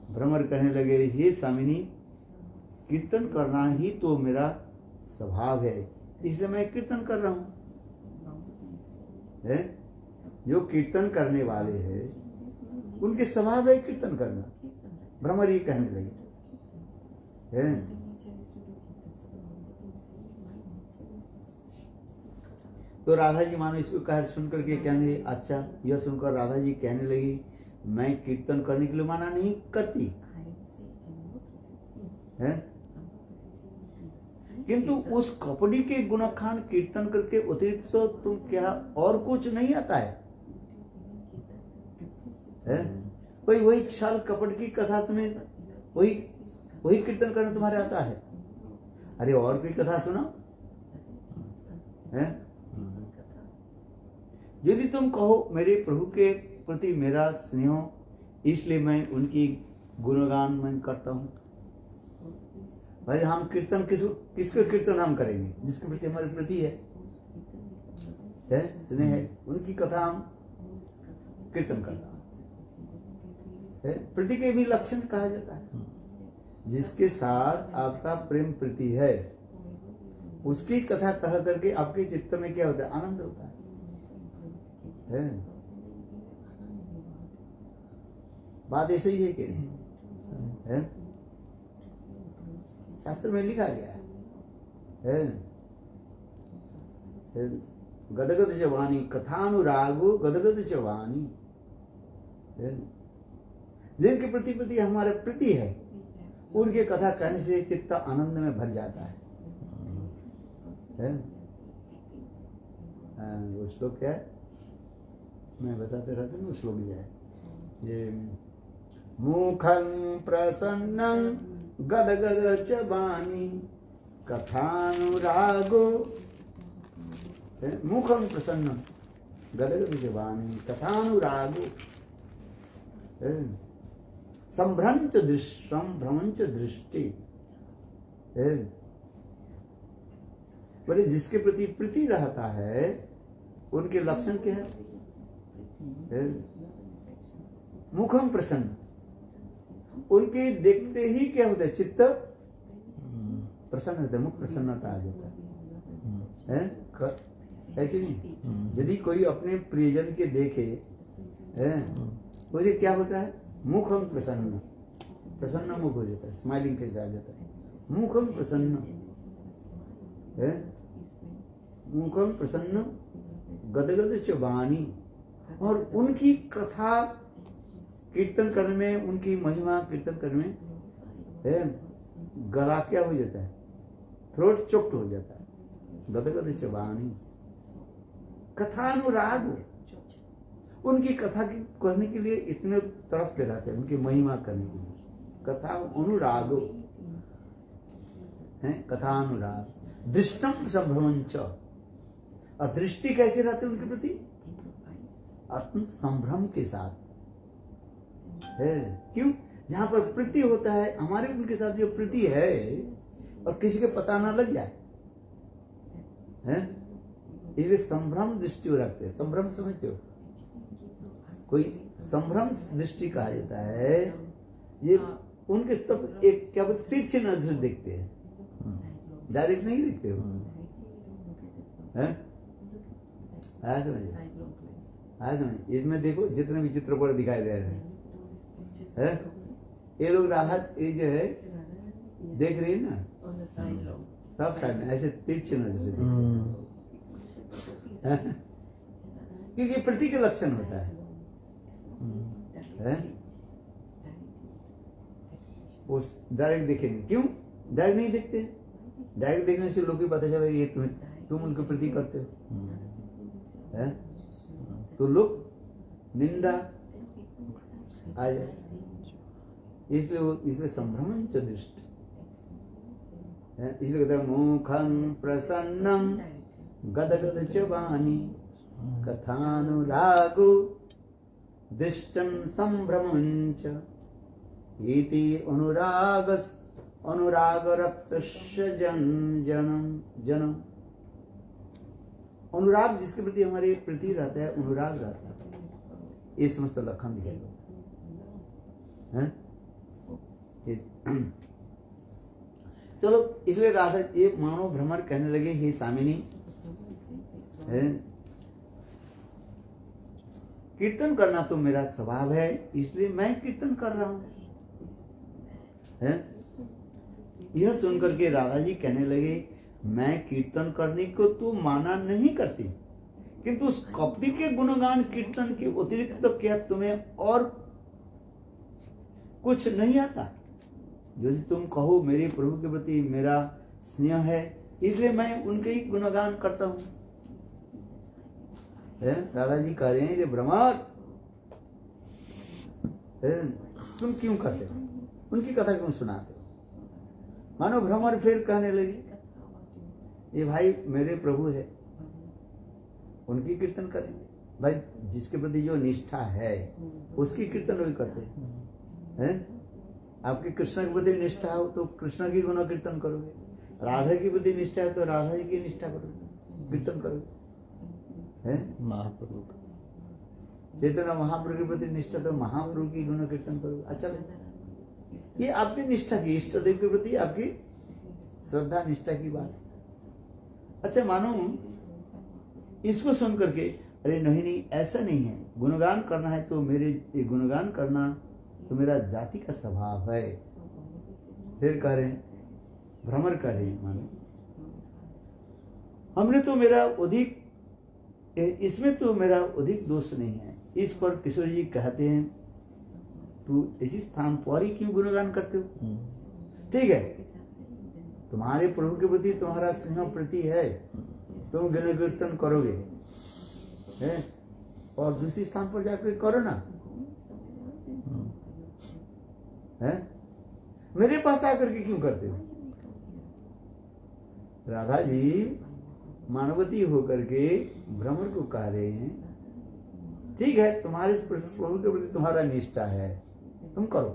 भ्रमर कहने लगे, हे स्वामिनी, कीर्तन करना ही तो मेरा स्वभाव है, इसलिए मैं कीर्तन कर रहा हूँ। जो कीर्तन करने वाले हैं उनके स्वभाव है कीर्तन करना। भ्रमर ये कहने लगे। तो राधा जी मानो इसको कह सुन करके कहने लगी, अच्छा, यह सुनकर राधा जी कहने लगी, मैं कीर्तन करने के लिए मना नहीं करती है, किंतु उस कपड़ी के गुणखान कीर्तन करके अतिरिक्त तो तुम क्या और कुछ नहीं आता है? वही छल कपट की कथा तुम्हें वही कीर्तन करना तुम्हारे आता है? अरे और कोई कथा सुनो है? यदि तुम कहो मेरे प्रभु के प्रति मेरा स्नेह, इसलिए मैं उनकी गुणगान मैं करता हूँ। भाई हम कीर्तन किसके कीर्तन हम करेंगे? जिसके प्रति हमारी प्रीति है स्नेह है, उनकी कथा हम कीर्तन करता है। प्रीति के भी लक्षण कहा जाता है, जिसके साथ आपका प्रेम प्रीति है उसकी कथा कह करके आपके चित्त में क्या होता है? आनंद होता है। बात ऐसे ही है कि नहीं? शास्त्र में लिखा गया है, गदगद चवानी कथानुरागो गदगद चवानी। जिनके प्रति हमारा प्रीति है उनके कथा कहने से चित्त आनंद में भर जाता है। वो श्लोक क्या है? मैं बताते रहता हूँ। श्लोक जो है ये, मुखं प्रसन्नं गदगद चबानी कथानुरागो, मुखं प्रसन्नं गदगद चबानी कथानुरागो, संभ्रंच दृश्यम भ्रमंच दृष्टि। बोले जिसके प्रति प्रीति रहता है उनके लक्षण क्या है? मुखम प्रसन्न, उनके देखते ही क्या होता है? चित्त प्रसन्न होता है, मुख प्रसन्नता आ जाता है कि नहीं? यदि कोई अपने प्रियजन के देखे उसे क्या होता है? मुखम प्रसन्न, प्रसन्न मुख हो जाता है, स्माइलिंग फेस आ जाता है। मुखम प्रसन्न मुखम प्रसन्न गदगद च वाणी। और उनकी कथा कीर्तन करने में, उनकी महिमा कीर्तन करने में गला क्या हो जाता है? थ्रोट चोक्ट हो जाता है। गदगद च वाणी कथानुराग, उनकी कथा की करने के लिए इतने तड़पते रहते हैं, उनकी महिमा करने के लिए। कथा अनुराग है, कथा अनुराग। दृष्टम संभ्रमंच, और दृष्टि कैसे रहती है उनके प्रति? अत्यंत संभ्रम के साथ है। क्यों? जहां पर प्रीति होता है, हमारे उनके साथ जो प्रीति है और किसी के पता ना लग जाए, है, इसलिए संभ्रम दृष्टि रखते हैं। संभ्रम समझते हो? कोई संभ्रम दृष्टि कहा जाता है। ये उनके सब एक क्या बोलते, तिरछी नजर से देखते हैं, डायरेक्ट नहीं देखते हो, है? आया समझ? इसमें देखो जितने भी चित्रपट दिखाई दे रहे हैं, ये लोग राधा ये जो है देख रही है ना, सब साइड में ऐसे तिरछी नजर से देखते हैं, क्योंकि प्रति के लक्षण होता है। वो डायरेक्ट देखेंगे। क्यों डायरेक्ट नहीं देखते? डायरेक्ट देखने से लोग को पता चला ये तुम उनके प्रति करते हो, है? तो लोग निंदा आ जाए, इसलिए संभ्रमं च दृष्टि, इसलिए कहते हैं मुखं प्रसन्नं गदगद च वाणी कथानुरागो दृष्टं संभ्रमं च इति अनुरागरप्तस्य जनम। अनुराग जिसके प्रति हमारे प्रति रहता है, अनुराग रहता है, ये समस्त लक्षण दिखेगा। चलो, इसलिए राधा ये मानव भ्रमर कहने लगे, हे सामिनी, कीर्तन करना तो मेरा स्वभाव है, इसलिए मैं कीर्तन कर रहा हूं, है? यह सुनकर के राधा जी कहने लगे, मैं कीर्तन करने को तो माना नहीं करती, किंतु उस कपटी के गुणगान कीर्तन के अतिरिक्त तो क्या तुम्हें और कुछ नहीं आता? यदि तुम कहो मेरे प्रभु के प्रति मेरा स्नेह है, इसलिए मैं उनके ही गुणगान करता हूं। राधा जी कह रहे हैं, ये भ्रमर तुम क्यों करते हो, उनकी कथा क्यों सुनाते हो? मानो भ्रमर फिर कहने लगे, ये भाई मेरे प्रभु है, उनकी कीर्तन करेंगे। भाई जिसके प्रति जो निष्ठा है उसकी कीर्तन भी करते हैं। आपके कृष्ण के प्रति निष्ठा हो तो कृष्ण की गुण कीर्तन करोगे, राधा की प्रति निष्ठा है तो राधा जी की निष्ठा करोगे, कीर्तन करोगे, है? महाप्रभु चैतन्य महाप्रभु के प्रति निष्ठा तो महाप्रभु की गुण कीर्तन करोगे। अच्छा, ये आपकी निष्ठा की, इष्ट देव के प्रति आपकी श्रद्धा निष्ठा की बात। अच्छा, मानो इसको सुन करके अरे नहीं ऐसा नहीं है, गुणगान करना है तो मेरे गुणगान करना तो मेरा जाति का स्वभाव है। फिर कह रहे हैं, भ्रमर कर रहे हैं, मानो हमने तो मेरा अधिक, इसमें तो मेरा अधिक दोष नहीं है। इस पर किशोर जी कहते हैं, तू इसी स्थान पर ही क्यों गुणगान करते हो? ठीक है, तुम्हारे प्रभु के प्रति तुम्हारा स्नेह प्रति है, तुम गुण कीर्तन करोगे, है? और दूसरी स्थान पर जाकर करो ना, है? मेरे पास आकर के क्यों करते हो? राधा जी मानवती होकर के भ्रमर को कह रहे हैं, ठीक है, तुम्हारे प्रभु के प्रति तुम्हारा निष्ठा है, तुम करो,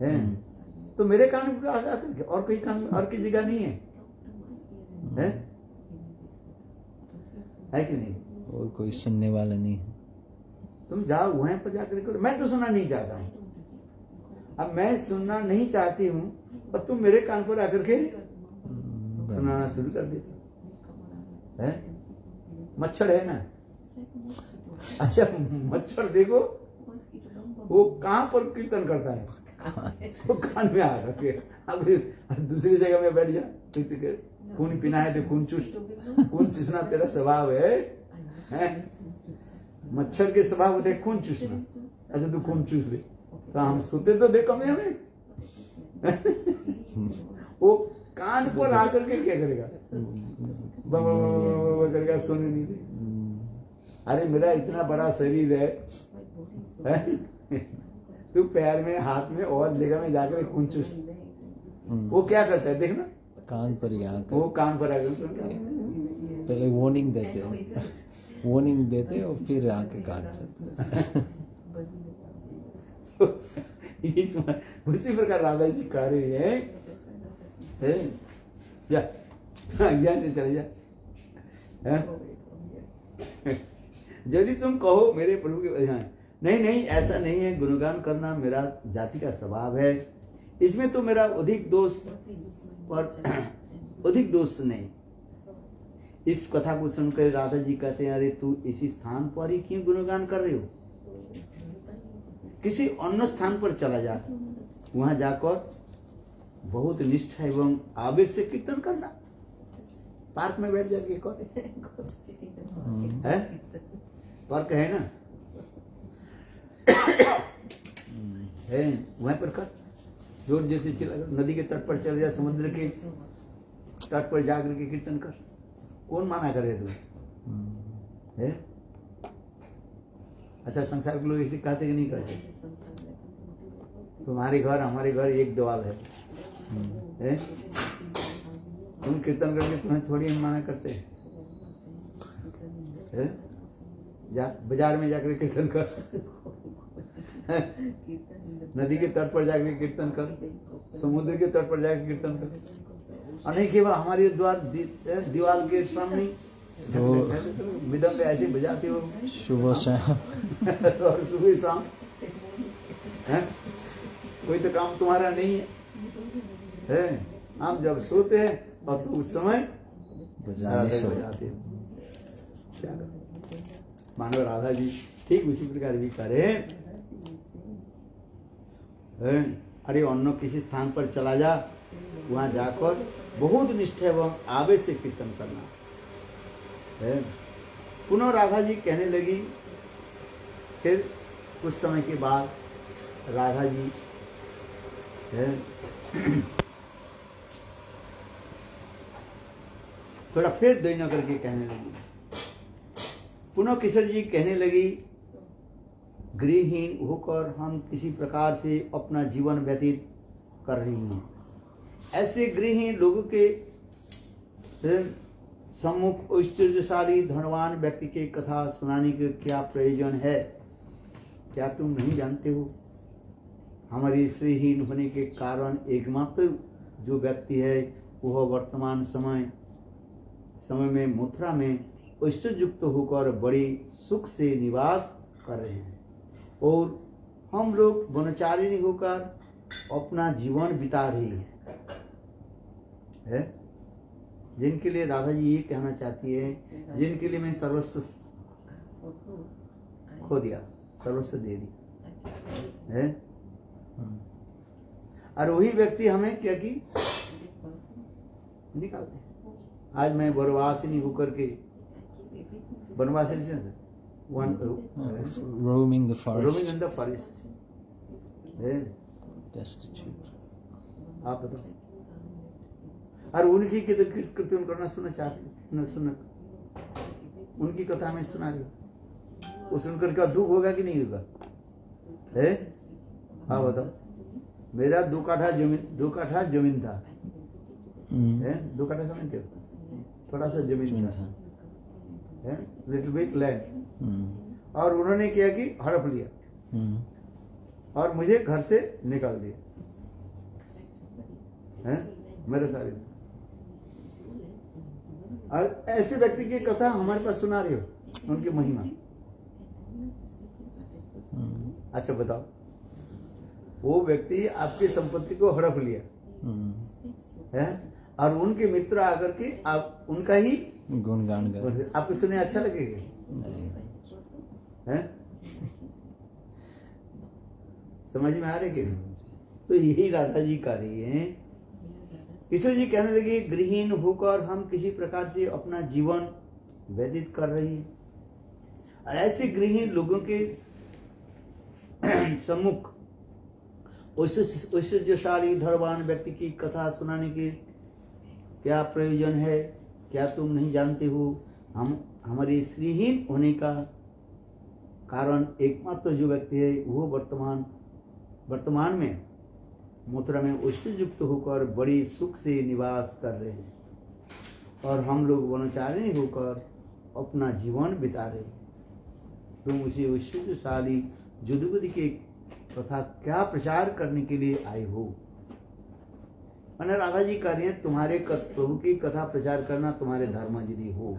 है? तो मेरे कान पर आकर के, और कोई कान और की जगह नहीं है, है कि नहीं? और कोई सुनने वाला नहीं है। तुम जाओ वहीं पर जाकर करो। मैं तो सुनना नहीं चाहता हूँ, अब मैं सुनना नहीं चाहती हूँ और तुम मेरे कान पर आकर के सुनाना शुरू कर देते है। मच्छर है ना, अच्छा मच्छर देखो वो कहाँ पर कीर्तन करता है, वो कान में आ करके, अब दूसरी जगह में बैठ जा, खून पीना है तो खून चूसना तेरा स्वभाव है? मच्छर के स्वभाव होते है खून चूसना। अच्छा तू खून चूस ले, तो हम सोते तो देख कमरे में वो कान पर आकर के क्या करेगा, करेगा, सोने नहीं दे। अरे मेरा इतना बड़ा शरीर है, तू पैर में हाथ में और जगह में जाकर खून चूस, वो क्या करता है देखना, कान पर, यहाँ वो कान पर आकर पहले वार्निंग देते हैं, वार्निंग देते और फिर आके काट देते। उसी प्रकार राधा जी कह रहे हैं, जा यहाँ से चले जा। यदि तुम कहो मेरे प्रभु के, हाँ, नहीं नहीं ऐसा नहीं है, गुणगान करना मेरा जाति का स्वभाव है, इसमें तो मेरा अधिक दोष पर अधिक दोष नहीं। इस कथा को सुनकर राधा जी कहते हैं, अरे तू इसी स्थान पर ही क्यों गुणगान कर रहे हो, किसी अन्य स्थान पर चला जा, वहां जाकर बहुत निष्ठा एवं आवेश से कीर्तन करना। पार्क में बैठ जाके है, पार्क है ना, है वहां पर कर, जोर जैसे चिल्ला, नदी के तट पर चल जा, समुद्र के तट पर जाकर के कीर्तन कर, कौन माना करे तू है? अच्छा, संसार के लोग इसे कहते कि नहीं कहते? तुम्हारे घर हमारे घर एक दीवार है, तुम कीर्तन करके तुम्हें थोड़ी हम मना करते हैं? जा बाजार में जाकर कीर्तन कर, नदी के तट पर जाकर कीर्तन कर, समुद्र के तट पर जाकर कीर्तन कर, और नहीं केवल हमारे द्वार दीवार के सामने मृदंग ऐसे बजाते हो सुबह शाम और सुबह शाम, कोई तो काम तुम्हारा नहीं है, हम जब सोते हैं और तो उस समय बजाते हो। क्या मानो राधा जी ठीक उसी प्रकार भी करे, अरे अन्य किसी स्थान पर चला जा, वहां जाकर बहुत निष्ठा एवं आवेश से कीर्तन करना है। पुनः राधा जी कहने लगी, फिर कुछ समय के बाद राधा जी थोड़ा फिर दैन्य करके कहने लगी, पुनः किशोर जी कहने लगी, गृहहीन होकर हम किसी प्रकार से अपना जीवन व्यतीत कर रही हैं। ऐसे गृहहीन लोगों के सम्मुख ऐश्वर्यशाली धनवान व्यक्ति के कथा सुनाने के क्या प्रयोजन है? क्या तुम नहीं जानते हो? हमारी श्रीहीन होने के कारण एकमात्र जो व्यक्ति है वह वर्तमान समय में मथुरा में ऐश्वर्युक्त होकर बड़ी सुख से निवास कर रहे हैं, और हम लोग वनचारिणी होकर अपना जीवन बिता रही है। जिनके लिए राधा जी ये कहना चाहती है, जिनके लिए मैं सर्वस्व खो दिया, सर्वस्व दे दी है, और वही व्यक्ति हमें क्या की निकालते। आज मैं वनवासिनी होकर के, वनवासिनी से roaming the forest, roaming in the forest, destitute. आप बताओ, और उनकी कीर्तन करना सुनना चाहते न सुन, उनकी कथा में सुना रही, वो सुनकर क्या दुख होगा कि नहीं होगा? है हाँ बताओ, मेरा 2 काठा जमीन था, है 2 काठा जमीन थे, थोड़ा सा जमीन था, है लिटिल बिट लैंड, और उन्होंने क्या कि हड़प लिया और मुझे घर से निकाल दिया, है मेरे सारे। और ऐसे व्यक्ति की कथा हमारे पास सुना रही हो, उनकी महिमा। अच्छा बताओ, वो व्यक्ति आपकी संपत्ति को हड़प लिया है, और उनके मित्र आकर के आप उनका ही गुणगान कर, आपको सुने अच्छा लगेगा? है समझ में आ रही कि? तो यही राधा जी कह रही है। किशोर जी कहने लगे, गृहहीन होकर हम किसी प्रकार से अपना जीवन व्यतीत कर रही है, और ऐसे गृहहीन लोगों के सम्मुख ऐश्वर्यशाली धनवान व्यक्ति की कथा सुनाने के क्या प्रयोजन है? क्या तुम नहीं जानते हो? हम हमारे श्रीहीन होने का कारण एकमात्र जो व्यक्ति है वो वर्तमान में मथुरा में ऐश्वर्युक्त होकर बड़ी सुख से निवास कर रहे हैं, और हम लोग वनचारिणी होकर अपना जीवन बिता रहे, तुम उसे ऐश्वर्यशाली जुदबुद के कथा क्या प्रचार करने के लिए आए हो। मैंने राधा जी कह रहे हैं तुम्हारे प्रभु की कथा प्रचार करना तुम्हारे धर्म यदि हो,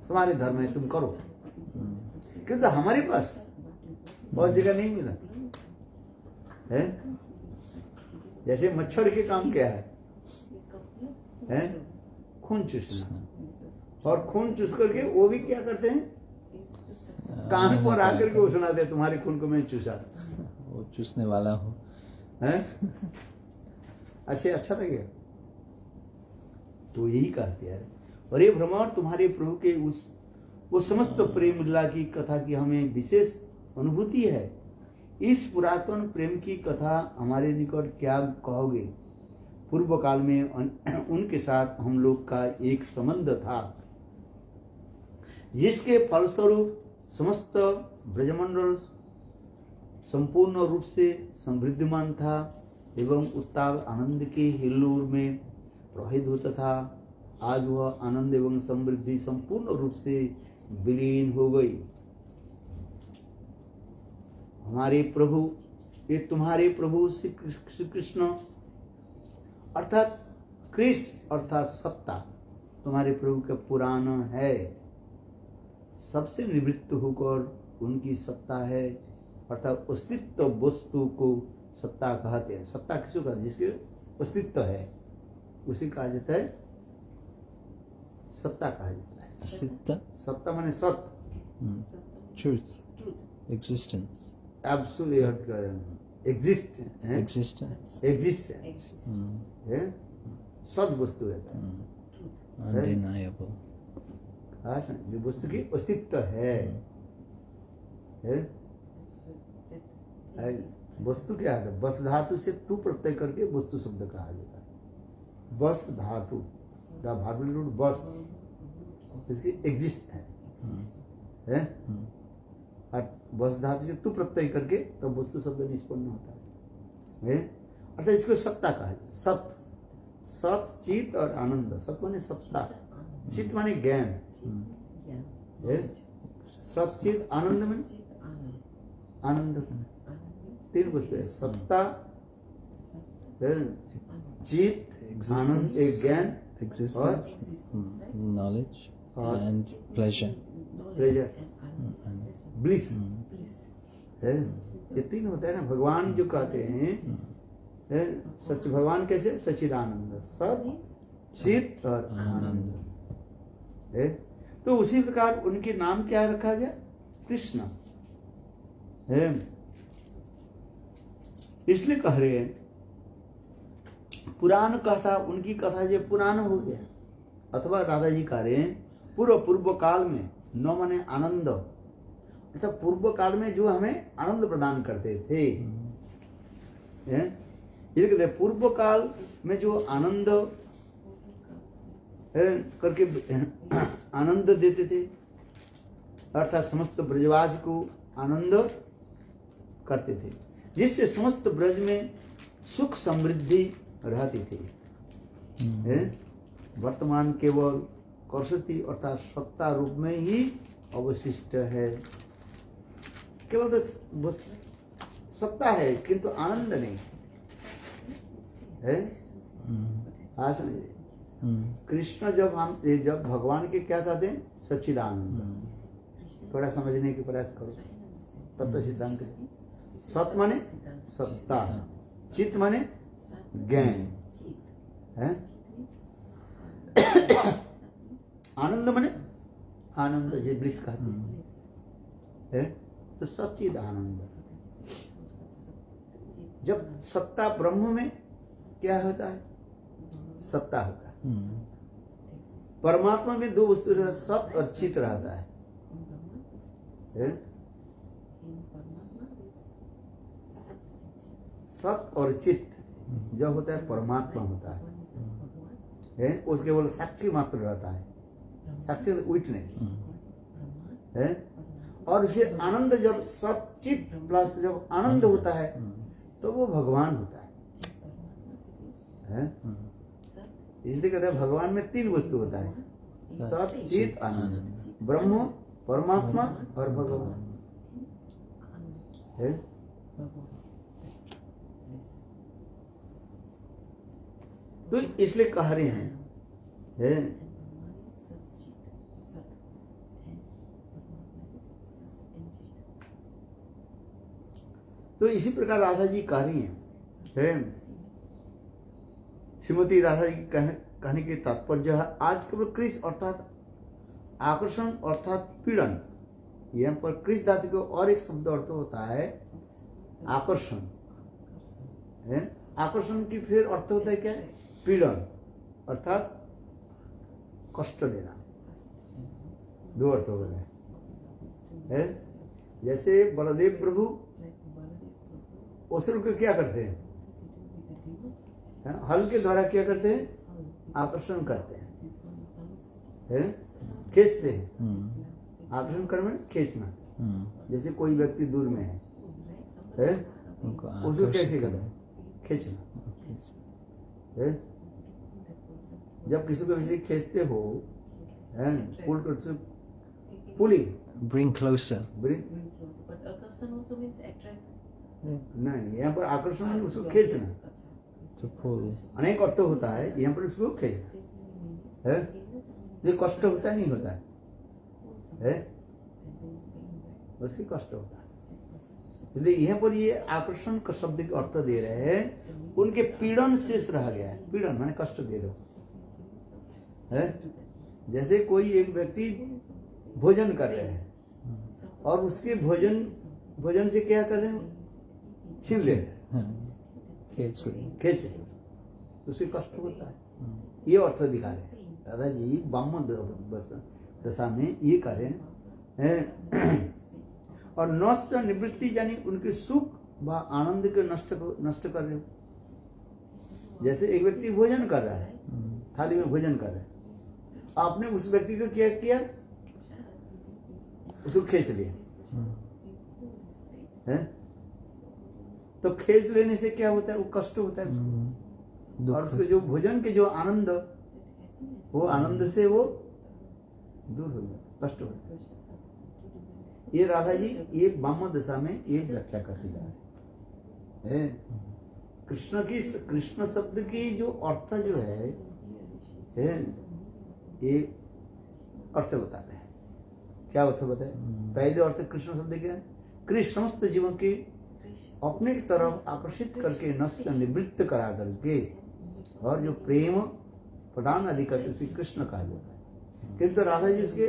तुम्हारे धर्म है तुम करो, क्योंकि हमारे पास बहुत जगह नहीं मिला है। जैसे मच्छर के काम क्या है? खून चूसना, और खून चूस करके वो भी क्या करते हैं, कान पर आकर के वो सुनाते हैं तुम्हारे खून को मैं चूसा, वो चूसने वाला हो है। अच्छा लगेगा तो यही कहते हैं। और ये भ्रमण तुम्हारे प्रभु के वो समस्त प्रेम लीला की कथा की हमें विशेष अनुभूति है। इस पुरातन प्रेम की कथा हमारे निकट क्या कहोगे? पूर्व काल में उनके साथ हम लोग का एक संबंध था, जिसके फलस्वरूप समस्त ब्रजमंडल संपूर्ण रूप से समृद्धिमान था एवं उत्ताल आनंद के हिल्लोल में प्रवाहित होता था। आज वह आनंद एवं समृद्धि संपूर्ण रूप से विलीन हो गई। हमारे प्रभु, ये तुम्हारे प्रभु श्री कृष्ण अर्थात कृष्ण अर्थात सत्ता, तुम्हारे प्रभु का पुराण है, सबसे निवृत्त होकर उनकी सत्ता है, अर्थात अस्तित्व वस्तु को सत्ता कहते हैं। सत्ता किसको कहते हैं? जिसके अस्तित्व है उसे कहा जाता है सत्ता कहा जाता है। सत्ता माने सत्य, truth, existence, एब्सोल्यूट अर्थ कर रहे हैं, एग्जिस्ट है, सद वस्तु रहता है, undeniable, जो वस्तु की अस्तित्व है। वस्तु क्या है? बस धातु से तू प्रत्यय करके वस्तु शब्द कहा जाता है। बस धातु द भार्बल रूट बस, इसकी एग्जिस्ट है? और बस धातु से तू प्रत्यय करके तो वस्तु शब्द निष्पन्न होता है। अर्थात इसको सत्ता कहा जाता है। सत, चित और आनंद। सत माने सत्ता, चित माने ज्ञान, सत चित आनंद में आनंद तीन वस्तु है, सत्ता, चित, आनंद, एक ज्ञान, existence, knowledge and pleasure, bliss है। ये तीन होता है ना। भगवान जो कहते हैं सच, भगवान कैसे? सच्चिदानंद, सत, चित और आनंद है। तो उसी प्रकार उनके नाम क्या रखा गया? कृष्ण है। इसलिए कह रहे हैं पुराण कथा, उनकी कथा जो पुराण हो गया, अथवा राधा जी कह रहे हैं पूर्व काल में, न माने आनंद, अच्छा पूर्व काल में जो हमें आनंद प्रदान करते थे, ये कहते हैं पूर्व काल में जो आनंद करके आनंद देते थे, अर्थात समस्त ब्रजवासी को आनंद करते थे, जिससे समस्त ब्रज में सुख समृद्धि रहती थी। वर्तमान केवल करसती अर्थात सत्ता रूप में ही अवशिष्ट है। केवल तो सत्ता है किंतु आनंद नहीं है। हाँ समझिए, कृष्ण जब भगवान के क्या कहते हैं? सच्चिदानंद। थोड़ा समझने की प्रयास करो तत्व सिद्धांत। सत माने सत्ता, चित माने ज्ञान है, आनंद माने आनंद, जो ब्लिस कहते हैं। तो सच्चिद आनंद। जब सत्ता ब्रह्म में क्या होता है? सत्ता होता है। परमात्मा में दो वस्तु रहता है, सत और चित रहता है। सत और चित जब होता है परमात्मा होता है, उसके केवल साक्षी मात्र रहता है, साक्षी विटनेस है। और उसे आनंद, जब सत चित प्लस जब आनंद होता है तो वो भगवान होता है। इसलिए कहते हैं भगवान में तीन वस्तु होता है, सत चित आनंद। ब्रह्म, परमात्मा और भगवान है। तो इसलिए कह रहे हैं है? तो इसी प्रकार राधा जी कह रही हैं, श्रीमती राधा जी कहने के तात्पर्य है आज केवल क्रिस अर्थात आकर्षण अर्थात पीड़न। यहाँ पर क्रिस धातु को और एक शब्द अर्थ होता है आकर्षण है। आकर्षण की फिर अर्थ होता है क्या? पीड़न अर्थात कष्ट देना। दो अर्थ हो गए है। जैसे बलदेव प्रभु असुर को क्या करते हैं? हल के द्वारा क्या करते हैं? आकर्षण करते हैं, खींचते हैं। आकर्षण कर्म खींचना। जैसे कोई व्यक्ति दूर में है? उसको कैसे करें? खींचना है। जब किसी को वैसे खींचते हो, bring closer. नहीं, यहाँ पर आकर्षण उसको खींचना। To pull. अनेक अर्थ होता है, यहाँ पर उसको खींचना है। जो कष्ट होता नहीं होता है, उसकी कष्ट होता है। इसलिए यहाँ पर ये आकर्षण का शब्द के अर्थ दे रहे हैं, उनके पीड़न शेष रह गया है। पीड़न माने कष्ट दे दो है। जैसे कोई एक व्यक्ति भोजन कर रहे हैं और उसके भोजन से क्या कर रहे हैं? छीन ले रहे हैं, खींच उसे कष्ट होता है। ये अर्थ दिखा रहे हैं दादाजी ब्रह्म दशा में ये करें हैं। और नष्ट निवृत्ति यानी उनके सुख व आनंद के नष्ट कर रहे हो। जैसे एक व्यक्ति भोजन कर रहा है, थाली में भोजन कर रहा है, आपने उस व्यक्ति को क्या किया? उसको खींच लिया है। तो खींच लेने से क्या होता है? वो कष्ट होता है उसको। और उसके जो भोजन के जो आनंद, वो आनंद से वो दूर हो जाता, कष्ट होता है। ये राधा जी ये ब्रह्म दशा में ये व्याख्या करते जा रहे हैं। कृष्ण शब्द की जो अर्थ जो है ये अर्थ बता रहे हैं। क्या अर्थ बताए? पहले अर्थ कृष्ण शब्द क्या है? कृष्ण समस्त जीवों के अपने की तरफ आकर्षित करके नष्ट निवृत्त करा करके और जो प्रेम प्रदान आदि करते उसे कृष्ण कहा जाता है। किंतु राधा जी उसके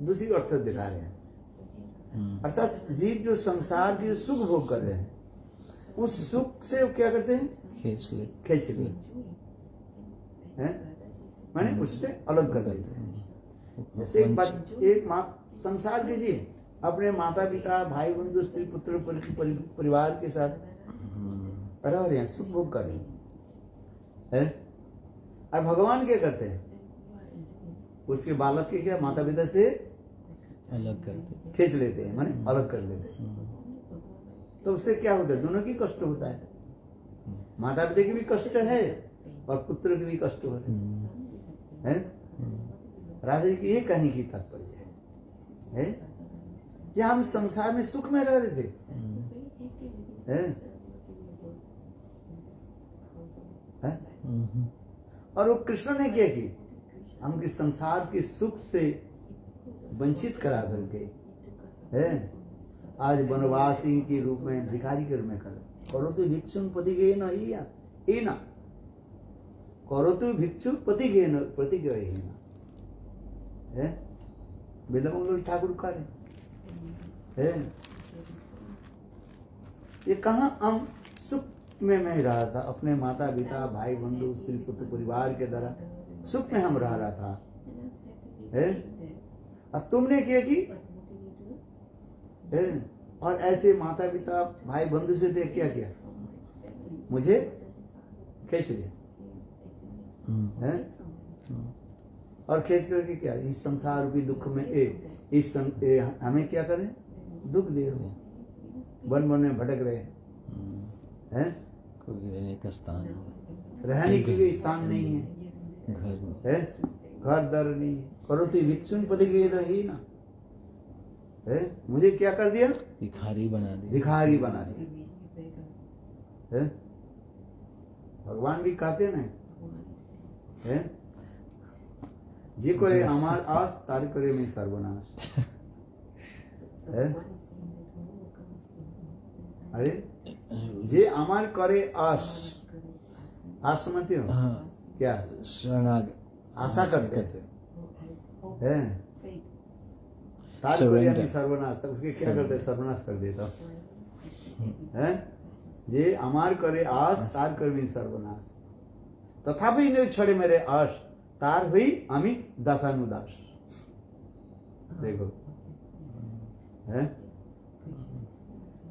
दूसरी अर्थ दिखा रहे हैं। अर्थात जीव जो संसार के सुख भोग कर रहे हैं, उस सुख से वो क्या करते हैं? खींच ले माने उससे अलग कर देते हैं। जैसे एक माँ संसार के जीव अपने माता पिता भाई बंधु स्त्री पुत्र परिवार के साथ रह रहे हैं, सुख भोग कर रहे हैं। और भगवान क्या करते हैं? उसके बालक के क्या माता पिता से अलग करते, खींच लेते हैं, माने अलग कर लेते हैं। तो उससे क्या होता है? दोनों की कष्ट होता है। माता पिता की भी कष्ट है और पुत्र की भी कष्ट होता है। राधा जी की ये कहने की तात्पर्य है कि हम संसार में सुख में रह रहे थे, और वो कृष्ण ने क्या की? हम इस संसार के सुख से वंचित करा करके आज वनवासी के रूप में भिखारी के रूप में करो तो भिक्षु पति गए ना करो तो भिक्षु पति गए ना बिलमंगल ठाकुर कार्य है। ये कहाँ हम सुख में मैं रहा था, अपने माता पिता भाई बंधु स्त्री पुत्र परिवार के द्वारा सुख में हम रह रहा था है। और तुमने क्या की है? और ऐसे माता पिता भाई बंधु से देख क्या किया? मुझे खींच लिया है। और खींच करके क्या इस संसार रूपी दुख में हमें क्या करें? दुख दे रहे, वन में भटक रहे हैं। कोई रहने का स्थान, रहने के लिए स्थान नहीं है, घर दर नहीं। करो तो भिक्षुन पति गए ही ना है? मुझे क्या कर दिया? भिखारी बना दिया। भिखारी बना दिया है? भगवान भी कहते ना है? जे करे আমার আশ তার করে আমি সর্বনাশ है? अरे जे আমার করে आश आश समझते हो हाँ, क्या? शरणागत आशा करते हैं तार करे Surrender. আমি सर्वनाश, तब उसके क्या करते हैं? सर्वनाश कर देता है। जे আমার করে आश तार करबी सर्वनाश, तथापि नहीं छोड़े मेरे आश, तार हुई आमी दासानुदास। देखो है?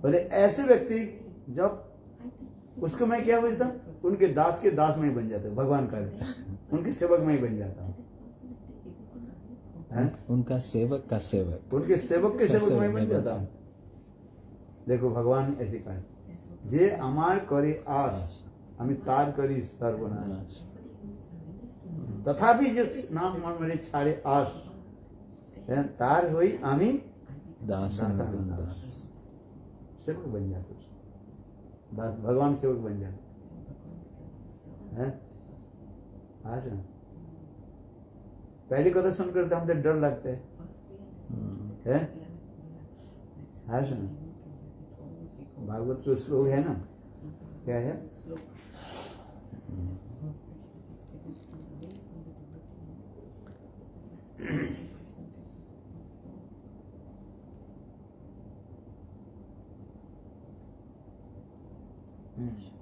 बोले ऐसे व्यक्ति जब उसको मैं क्या बोलता, उनके दास के दास में ही बन जाता, भगवान का उनके सेवक में ही बन जाता हूँ। उनका सेवक का सेवक, उनके सेवक के सेवक में ही बन जाता हूँ। देखो भगवान ऐसे कहा, जे আমার করে आश আমি तार करी सर्वनाश, तथापि जो नाम मेरे छाड़े आश है, तार हुई आमी दासानुदास। सेवक बन जाते, दास भगवान सेवक बन जाते हैं। आज ना पहली कथा सुनकर तो हमसे डर लगता है हैं? आज ना भागवत के श्लोक है ना, क्या है?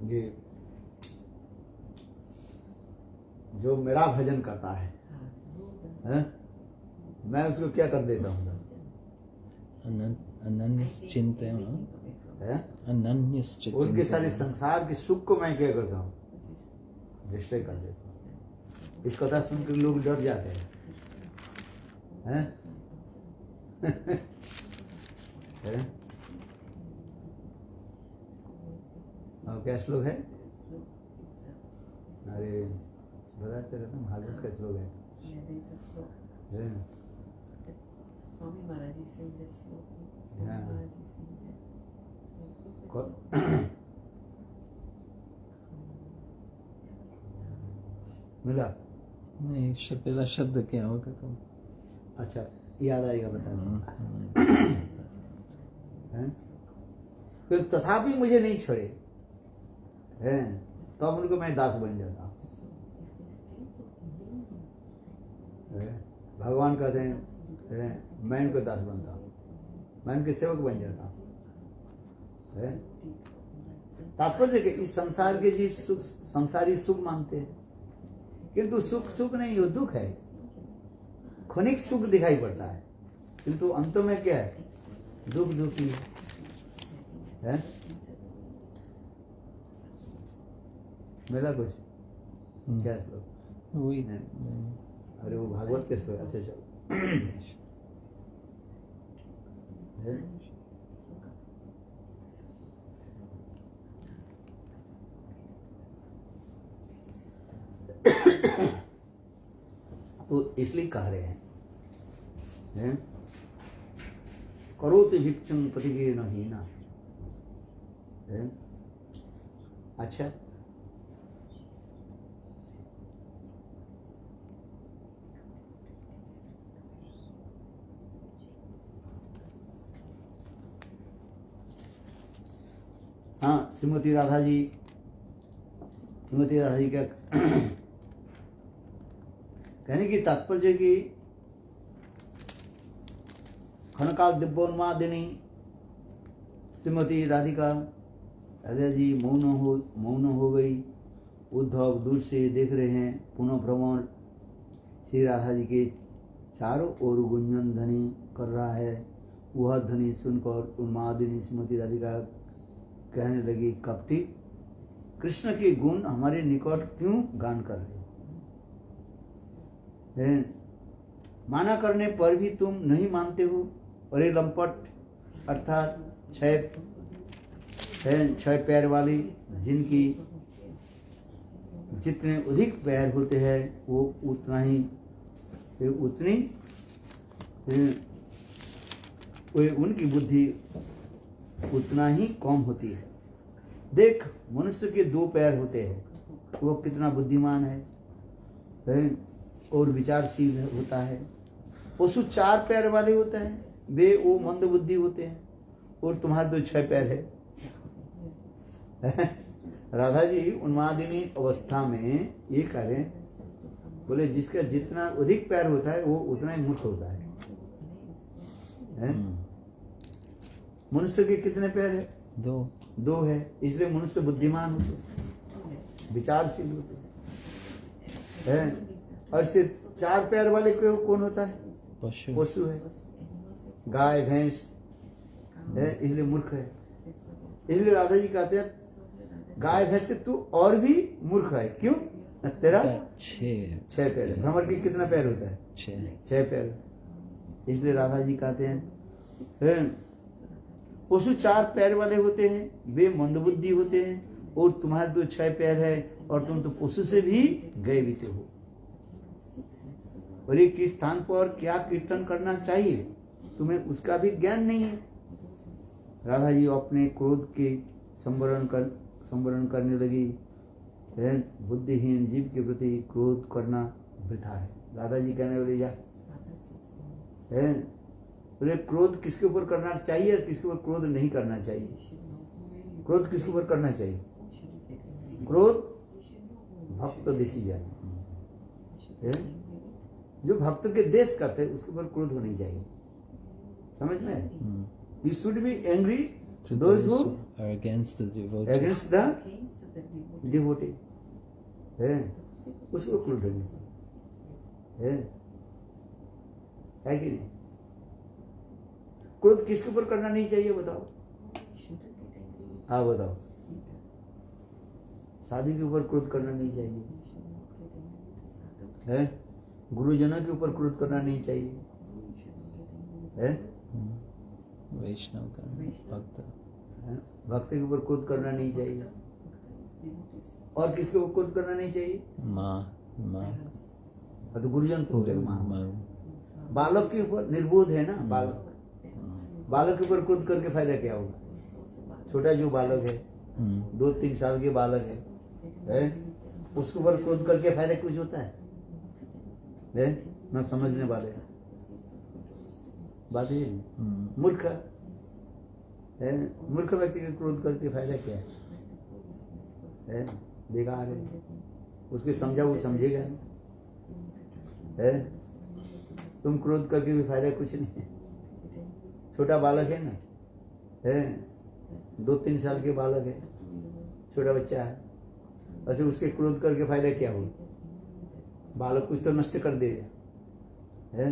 ये जो मेरा भजन करता है, मैं उसको क्या कर देता हूँ? अनन्यश्चिंत्य हैं? अनन्यश्चिंत्य उनके सारे संसार के सुख को मैं क्या करता हूँ? डिस्ट्रॉय कर देता हूँ। इस कथा सुनकर लोग डर जाते हैं हैं? हैं? और क्या श्लोक है? अरे बताते रहता हूँ, भागवत का श्लोक है। हैं? Swami Maharaj is saying that sloka. Yeah. Swami Maharaj is saying that sloka. को- मिला? नहीं, पहला शब्द क्या होगा तुम? अच्छा याद आएगा, बताना हैं? फिर तथापि मुझे नहीं छोड़े हैं, तब उनको मैं दास बन जाता हूँ। हैं? भगवान कहते हैं मैं इनको दास बनता हूँ, मैं इनके सेवक बन जाता हूँ। हैं? तात्पर्य कि इस संसार के जीव सुख, संसारी सुख मानते हैं, किंतु सुख सुख नहीं, वो दुख है। क्षणिक सुख दिखाई पड़ता है, किंतु अंत में क्या है? दुख दुखी है। मिला कुछ? क्या श्लोक? वही नहीं। अरे वो भागवत के श्लोक। अच्छा चलो है? तो इसलिए कह रहे हैं करोति भिक्षुं प्रतिगेन हीना। अच्छा हाँ, श्रीमती राधा जी का कहने की तात्पर्य कि खनकाल दिव्योन्मादिनी श्रीमती राधिका जी मौन हो गई। उद्धव दूर से देख रहे हैं, पुनः भ्रमण श्री राधा जी के चारों ओर गुंजन ध्वनि कर रहा है। वह ध्वनि सुनकर उन्मादिनी श्रीमती राधिका कहने लगी, कपटी, कृष्ण के गुण हमारे निकट क्यों गान कर रहे हो? माना करने पर भी तुम नहीं मानते हो। अरे लंपट, अर्थात छह पैर वाली, जिनकी जितने अधिक पैर होते हैं वो उतना ही उतनी उनकी बुद्धि उतना ही कम होती है। देख, मनुष्य के 2 पैर होते हैं, वो कितना बुद्धिमान है और विचारशील होता है। पशु 4 पैर वाले होते हैं, वो मंद बुद्धि होते हैं, और तुम्हारे तो 6 पैर है। राधा जी उन्मादिनी अवस्था में ये करें, बोले जिसका जितना अधिक पैर होता है वो उतना ही मूर्ख होता है। मनुष्य के कितने पैर है? 2 है, इसलिए मनुष्य बुद्धिमान होते हैं, विचारशील होते हैं। और सिर्फ 4 पैर वाले कौन होता है? पशु है, गाय भैंस है, इसलिए मूर्ख है। इसलिए राधा जी कहते हैं गाय भैंस से तू और भी मूर्ख है। क्यों? तेरा 6 पैर है। भ्रमर के कितना पैर होता है? 6 पैर। इसलिए राधा जी कहते हैं पशु 4 पैर वाले होते हैं, वे मंदबुद्धि होते हैं, और तुम्हारे तो 6 पैर है, और तुम तो पशु से भी गए बीते हो। और एक स्थान पर क्या कीर्तन करना चाहिए तुम्हें उसका भी ज्ञान नहीं है। राधा जी अपने क्रोध के संवरण करने लगी। बुद्धिहीन जीव के प्रति क्रोध करना वृथा है। राधा जी कहने वाले जा बोले क्रोध किसके ऊपर करना चाहिए और किसके ऊपर क्रोध नहीं करना चाहिए। क्रोध किसके ऊपर करना चाहिए? क्रोध भक्त देशी जाए, जो भक्त के देश करते हैं उसके ऊपर क्रोध होनी चाहिए। समझ में? You should be angry to those who are against the devotee. against the devotee. उसको क्रोध होनी चाहिए, है कि नहीं? क्रोध किसके ऊपर करना नहीं चाहिए बताओ? हाँ बताओ। शादी के ऊपर क्रोध करना नहीं चाहिए, है? गुरुजनों के ऊपर क्रोध करना नहीं चाहिए, है? वैष्णव का भक्त, भक्त के ऊपर क्रोध करना नहीं चाहिए। और किसके ऊपर क्रोध करना नहीं चाहिए? माँ। तो गुरुजन तो हो गए माँ। बालक के ऊपर निर्बोध है ना, बालक के ऊपर क्रोध करके फायदा क्या होगा? छोटा जो बालक है, 2-3 साल के बालक है, उसके ऊपर क्रोध करके फायदा कुछ होता है? न समझने वाले बात है। मूर्ख व्यक्ति के क्रोध करके फायदा क्या है? बेकार है। उसके समझा वो समझेगा है। तुम क्रोध करके भी फायदा कुछ नहीं है। छोटा बालक है ना, 2-3 साल के बालक है, छोटा बच्चा है, अच्छा उसके क्रोध करके फायदा क्या होगा? बालक कुछ तो नष्ट कर देगा, है?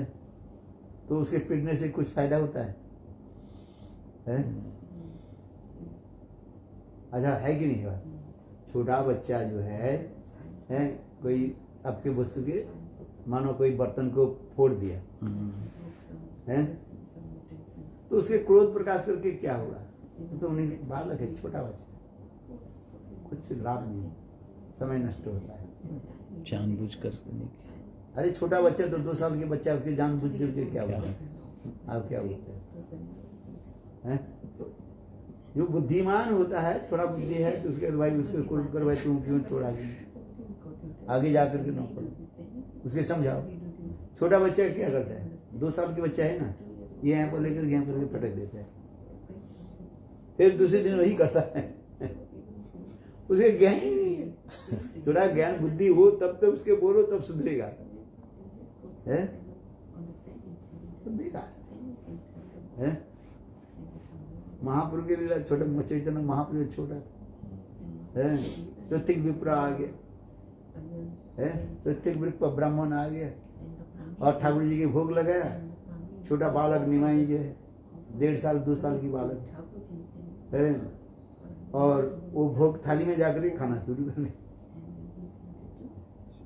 तो उसके पीटने से कुछ फायदा होता है? अच्छा है कि नहीं? छोटा बच्चा जो है कोई आपके वस्तु के, मानो कोई बर्तन को फोड़ दिया, है? तो उसके क्रोध प्रकाश करके क्या होगा? तो उन्हें बालक है, छोटा बच्चा, कुछ लाभ नहीं, समय नष्ट होता है जानबूझकर। अरे छोटा बच्चा तो 2 साल के बच्चा आपके जानबूझ करके क्या होगा? आप क्या होता है? जो बुद्धिमान होता है, थोड़ा बुद्धि है, तो उसके भाई उसको क्रोध कर, भाई तुम क्यों छोड़ा, आगे जाकर के नौकर उसके समझाओ। छोटा बच्चा क्या करता है? 2 साल के बच्चा है ना, ये यहाँ पर लेकर यहाँ करके पटक देता है, फिर दूसरे दिन वही करता है। उसके ज्ञान ही नहीं है। थोड़ा ज्ञान बुद्धि हो तब तो उसके बोलो, तब सुधरेगा, है? तो बेकार है। महाप्रभु के लीला छोटे चैतन्य महाप्रभु छोटा है, ऋतिक विप्रा आ गया है, ऋतिक विप्र ब्राह्मण आ गया और ठाकुर जी के भोग लगाया। छोटा बालक निमाई जो है, 1.5 साल 2 साल की बालक है, और वो भोग थाली में जाकर के खाना शुरू कर दिया।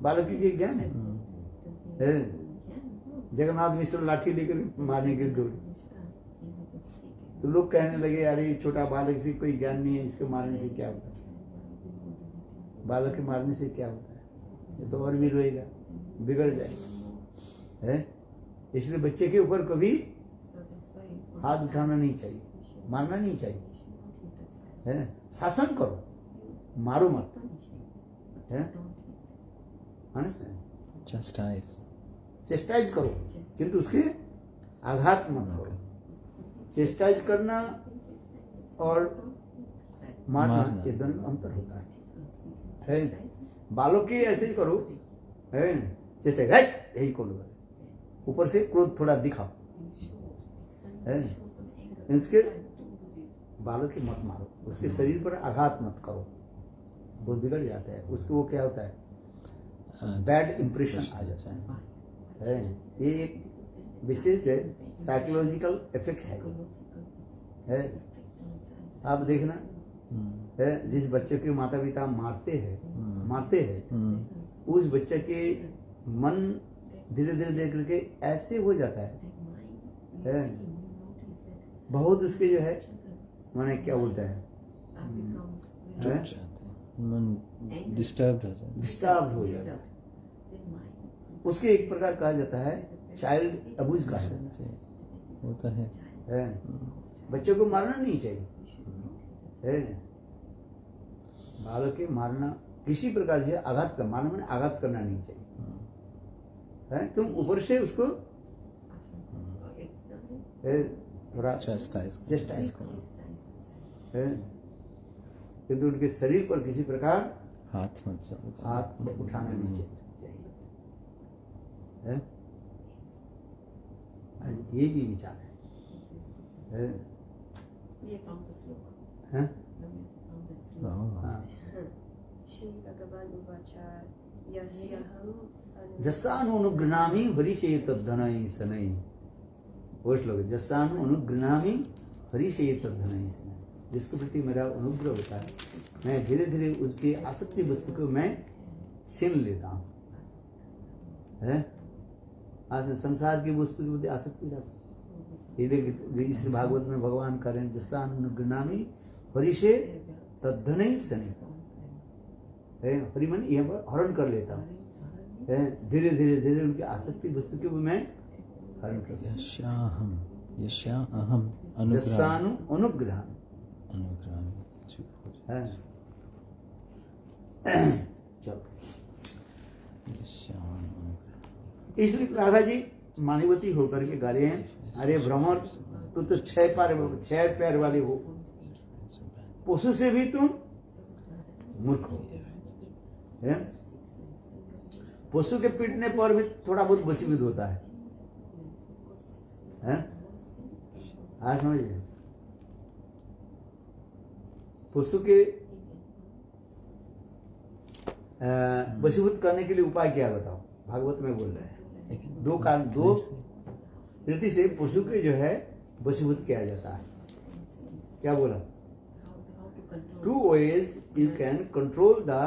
बालक के ज्ञान है। जगन्नाथ मिश्र लाठी लेकर मारने के दौड़े, तो लोग कहने लगे अरे छोटा बालक से कोई ज्ञान नहीं है, इसके मारने से क्या होता है? बालक के मारने से क्या होता है? ये तो और भी रोएगा, बिगड़ जाएगा, है? इसलिए बच्चे के ऊपर कभी हाथ उठाना नहीं चाहिए, मारना नहीं चाहिए, है शासन करो, मारो मत, है understand? चेस्टाइज करो किंतु उसके आघात मत करो। चेस्टाइज करना और मारना ये दोनों अंतर होता है। बालों की ऐसे ही करो, है जैसे यही करो, ऊपर से क्रोध थोड़ा दिखाओ, है इसके बालों की मत मारो, उसके शरीर पर आघात मत करो, वो बिगड़ जाता है, उसको वो क्या होता है, बैड इंप्रेशन आ जाता है। ये एक विशेष साइकोलॉजिकल इफेक्ट है। आप देखना है, जिस बच्चे के माता पिता मारते हैं उस बच्चे के मन धीरे धीरे देख करके ऐसे हो जाता है, बहुत उसके जो है माने क्या बोलता है, डिस्टर्ब हो जाता है। उसके एक प्रकार कहा जाता है चाइल्ड अब्यूज कहा जाता है। होता है। बच्चों को मारना नहीं चाहिए, है बालक के मारना किसी प्रकार से आघात कर, मारना मैंने आघात करना नहीं चाहिए, है तुम ऊपर से उसको थोड़ा चेस्टाइज करो, है किंतु उनके शरीर पर किसी प्रकार हाथ उठाना नहीं चाहिए, है ये भी विचार है। ये कौन सा श्लोक हैं? जस्सानुगृह्णामि हरिशेतद्धनैः शनैः, वो श्लोक है, जस्सानुगृह्णामि हरिशेतद्धनैः शनैः, जिसके प्रति मेरा अनुग्रह होता है मैं धीरे धीरे उसकी आसक्ति वस्तु को मैं छीन लेता हूँ, है आज संसार की वस्तु के प्रति आसक्ति रखता, इस भागवत में भगवान करें जस्सानुगृह्णामि हरिशेतद्धनैः शनैः, हरि मन यहाँ पर हरण कर लेता हूँ, धीरे धीरे धीरे उनकी आसक्ति वस्तु के मैं हरण कर लेता हूँ। चलो इसलिए राधा जी मानवती होकर के गा रहे हैं, अरे भ्रमर तू तो 6 पैर वाले हो, पशु से भी तुम मूर्ख हो, है पशु के पीटने पर भी थोड़ा बहुत वशीभूत होता है, आज समझिए पशु के वशीभूत करने के लिए उपाय क्या बताओ, भागवत में बोल रहे हैं दो रीति से पशु के जो है वशीभूत किया जाता है, क्या बोला, 2 ways you can control the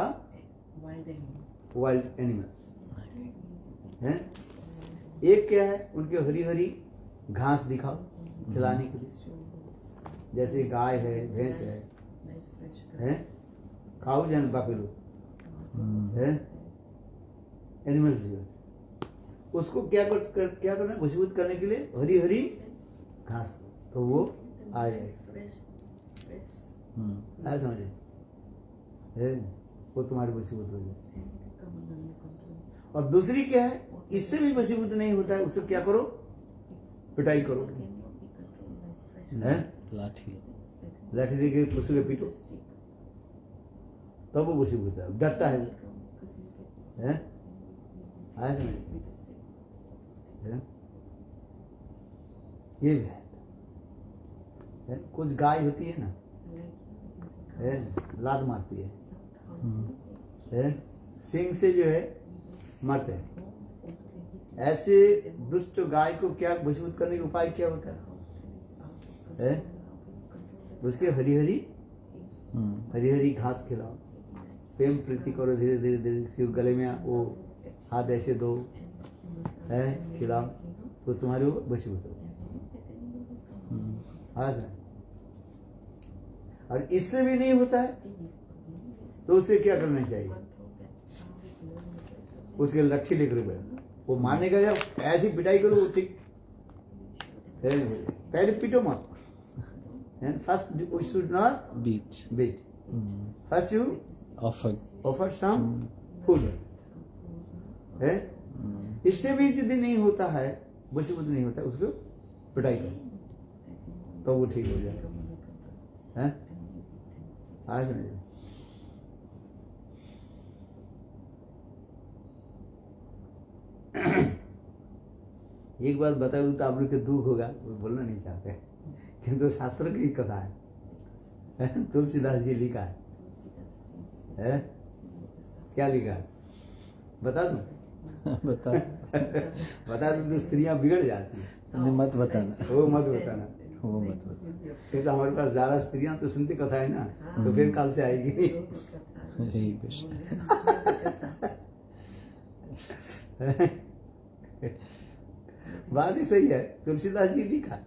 wild animal, है एक क्या है उनके हरी हरी घास दिखाओ खिलाने के लिए, जैसे गाय है भैंस है खाओ जन बापेलो है एनिमल्स जो उसको क्या करना वशीभूत करने के लिए हरी हरी घास, तो वो आ जाएगा, ऐसा समझे, है वो तुम्हारी वशीभूत हो जाए। और दूसरी क्या है, इससे भी वशीभूत नहीं होता है, उससे क्या करो, पिटाई करो, है लाठी देके पशु के पीटो, तब वो वशीभूत है, डरता है, ऐसा नहीं ये भी है। कुछ गाय होती है ना, लात मारती है, सिंग से जो है मारते हैं, ऐसे दुष्ट गाय को क्या वशीभूत करने का उपाय क्या होता है, उसके हरी हरी घास खिलाओ, प्रेम प्रीति करो, धीरे धीरे धीरे गले में वो हाथ ऐसे दो, है खिलाओ, तो तुम्हारे वो वशीभूत हो, और इससे भी नहीं होता है तो उसे क्या करना चाहिए, उसके लट्ठी लेकर वो मारने का जब ऐसी पिटाई करो वो ठीक, पहले पीटो मत. And first we should not Beach. beat. First you Offered. offer some food. है? इससे भी यदि नहीं होता है, वशीभूत नहीं होता है, उसको पिटाई करो, तो वो ठीक हो जाएगा. हैं? आज नहीं. एक बात बताऊं तो आप लोग के दुख होगा, वो बोलना नहीं चाहते, किंतु शास्त्र की कथा है. तुलसीदास जी लिखा है? क्या लिखा है? बता दूं? बता. बता दूं तो स्त्रियां बिगड़ जाती हैं. नहीं, मत बताना. वो मत बताना. वो मत बताना. फिर तो हमारे पास ज्यादा स्त्रियां तो सुनती कथा है ना, तो फिर कल से आएगी नहीं. यही कुछ. बात ही सही है. तुलसीदास जी लिखा है.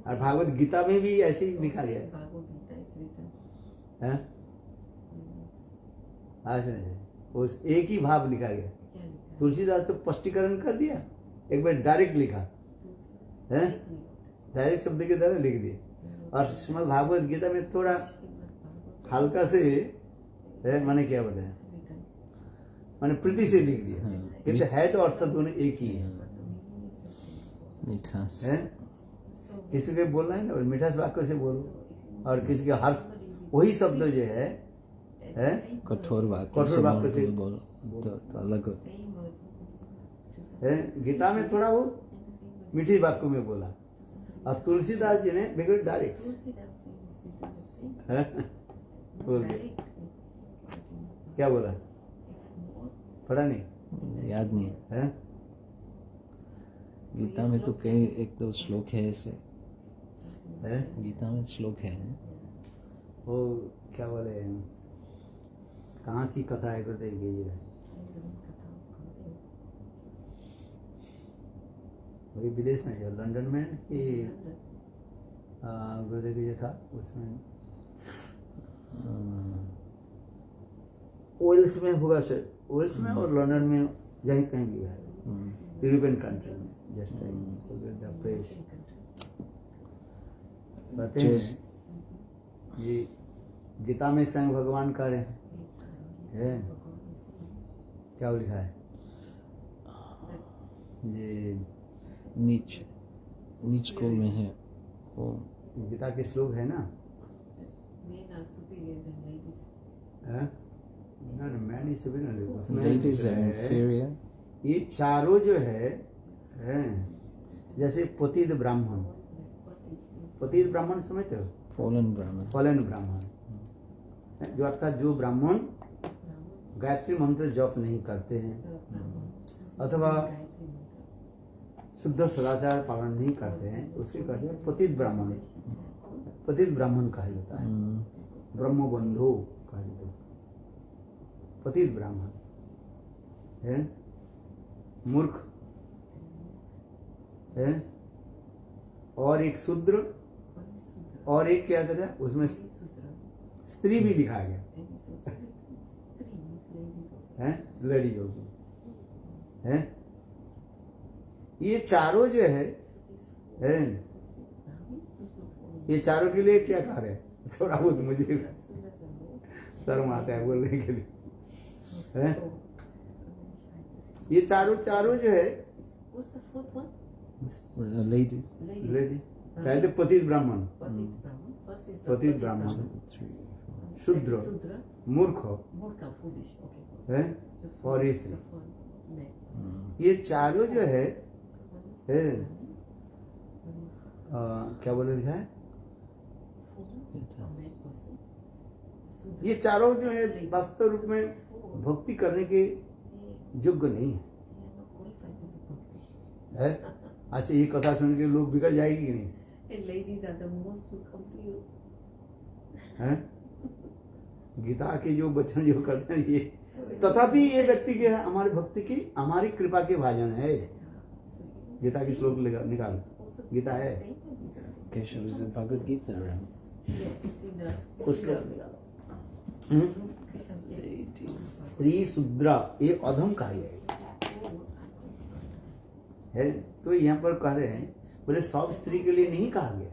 और भागवत गीता में भी ऐसे ही लिखा गया है. आज नहीं, उस एक ही भाव लिखा गया. तुलसीदास तो स्पष्टीकरण कर दिया, एक बार डायरेक्ट लिखा है, डायरेक्ट शब्द की तरह लिख दिए. और श्रीमद् भागवत गीता में थोड़ा हल्का से मैंने क्या बताया, मैंने प्रीति से लिख दिया. ये तो है, तो अर्थ दोनों एक ही है. मिठास. किसी को बोलना है ना, मिठास वाक्य से बोलो, और किसी के हर्ष, वही शब्द जो है कठोर वाक्य से बोलो तो अलग होता है. गीता में थोड़ा वो मीठी वाक्य में बोला, और तुलसीदास जी ने बिल्कुल डायरेक्ट बोल दिया. क्या बोला? पढ़ा नहीं? याद नहीं है? गीता में तो कई एक दो श्लोक है ऐसे. है? गीता में श्लोक है. वो क्या बोले, कहाँ की कथा है गुरुदेव की? ये वही विदेश में जो लंदन में कि गुरुदेव जी था, उसमें वेल्स में होगा सर, वेल्स में और लंदन में, यहीं कहीं भी है, यूरोपियन कंट्री में. जस्ट प्रेस कहते हैं ये गीता में स्वयं भगवान कह रहे हैं. क्या लिखा है? ये नीच को में है, वो गीता के श्लोक है ना. Man is ladies are inferior. ये चारों जो है जैसे पतित ब्राह्मण. पतित ब्राह्मण समझते हो? Fallen Brahman. फलन ब्राह्मण, जो अर्थात जो ब्राह्मण गायत्री मंत्र जप नहीं करते हैं, अथवा शुद्ध सदाचार पालन नहीं करते हैं, उसके कहते हैं पतित ब्राह्मण. पतित ब्राह्मण कहा जाता है. ब्रह्म बंधु कहा जाता है. पतित ब्राह्मण है. मूर्ख है, और एक शूद्र, और एक क्या कहते हैं उसमें स्त्री भी लिखा गया है, लेडीज होगी है. ये चारों जो है ये चारों के लिए क्या कार्य है? थोड़ा बहुत मुझे शर्म आता है बोलने के लिए है. ये चारों जो है Ladies. लेडी. पहले पतित ब्राह्मण, पतित ब्राह्मण, शूद्र, मूर्ख है, और स्त्री. ये चारों जो है क्या बोले लिखा है? ये चारों जो है वास्तव रूप में भक्ति करने के योग्य नहीं है. अच्छा, ये कथा सुन के लोग बिगड़ जाएगी कि नहीं? हैं? गीता के जो वचन जो करते हैं ये, तथापि ये व्यक्ति के हमारे भक्ति की, हमारी कृपा के भाजन है. गीता की श्लोक निकाल, गीता है. Keshav is in Bhagavad Gita, right? Yeah, it's in the कुछ श्लोक निकालो. स्त्री शूद्रा ये अधम कहा गया है। तो यहाँ पर कह रहे हैं बोले सब स्त्री के लिए नहीं कहा गया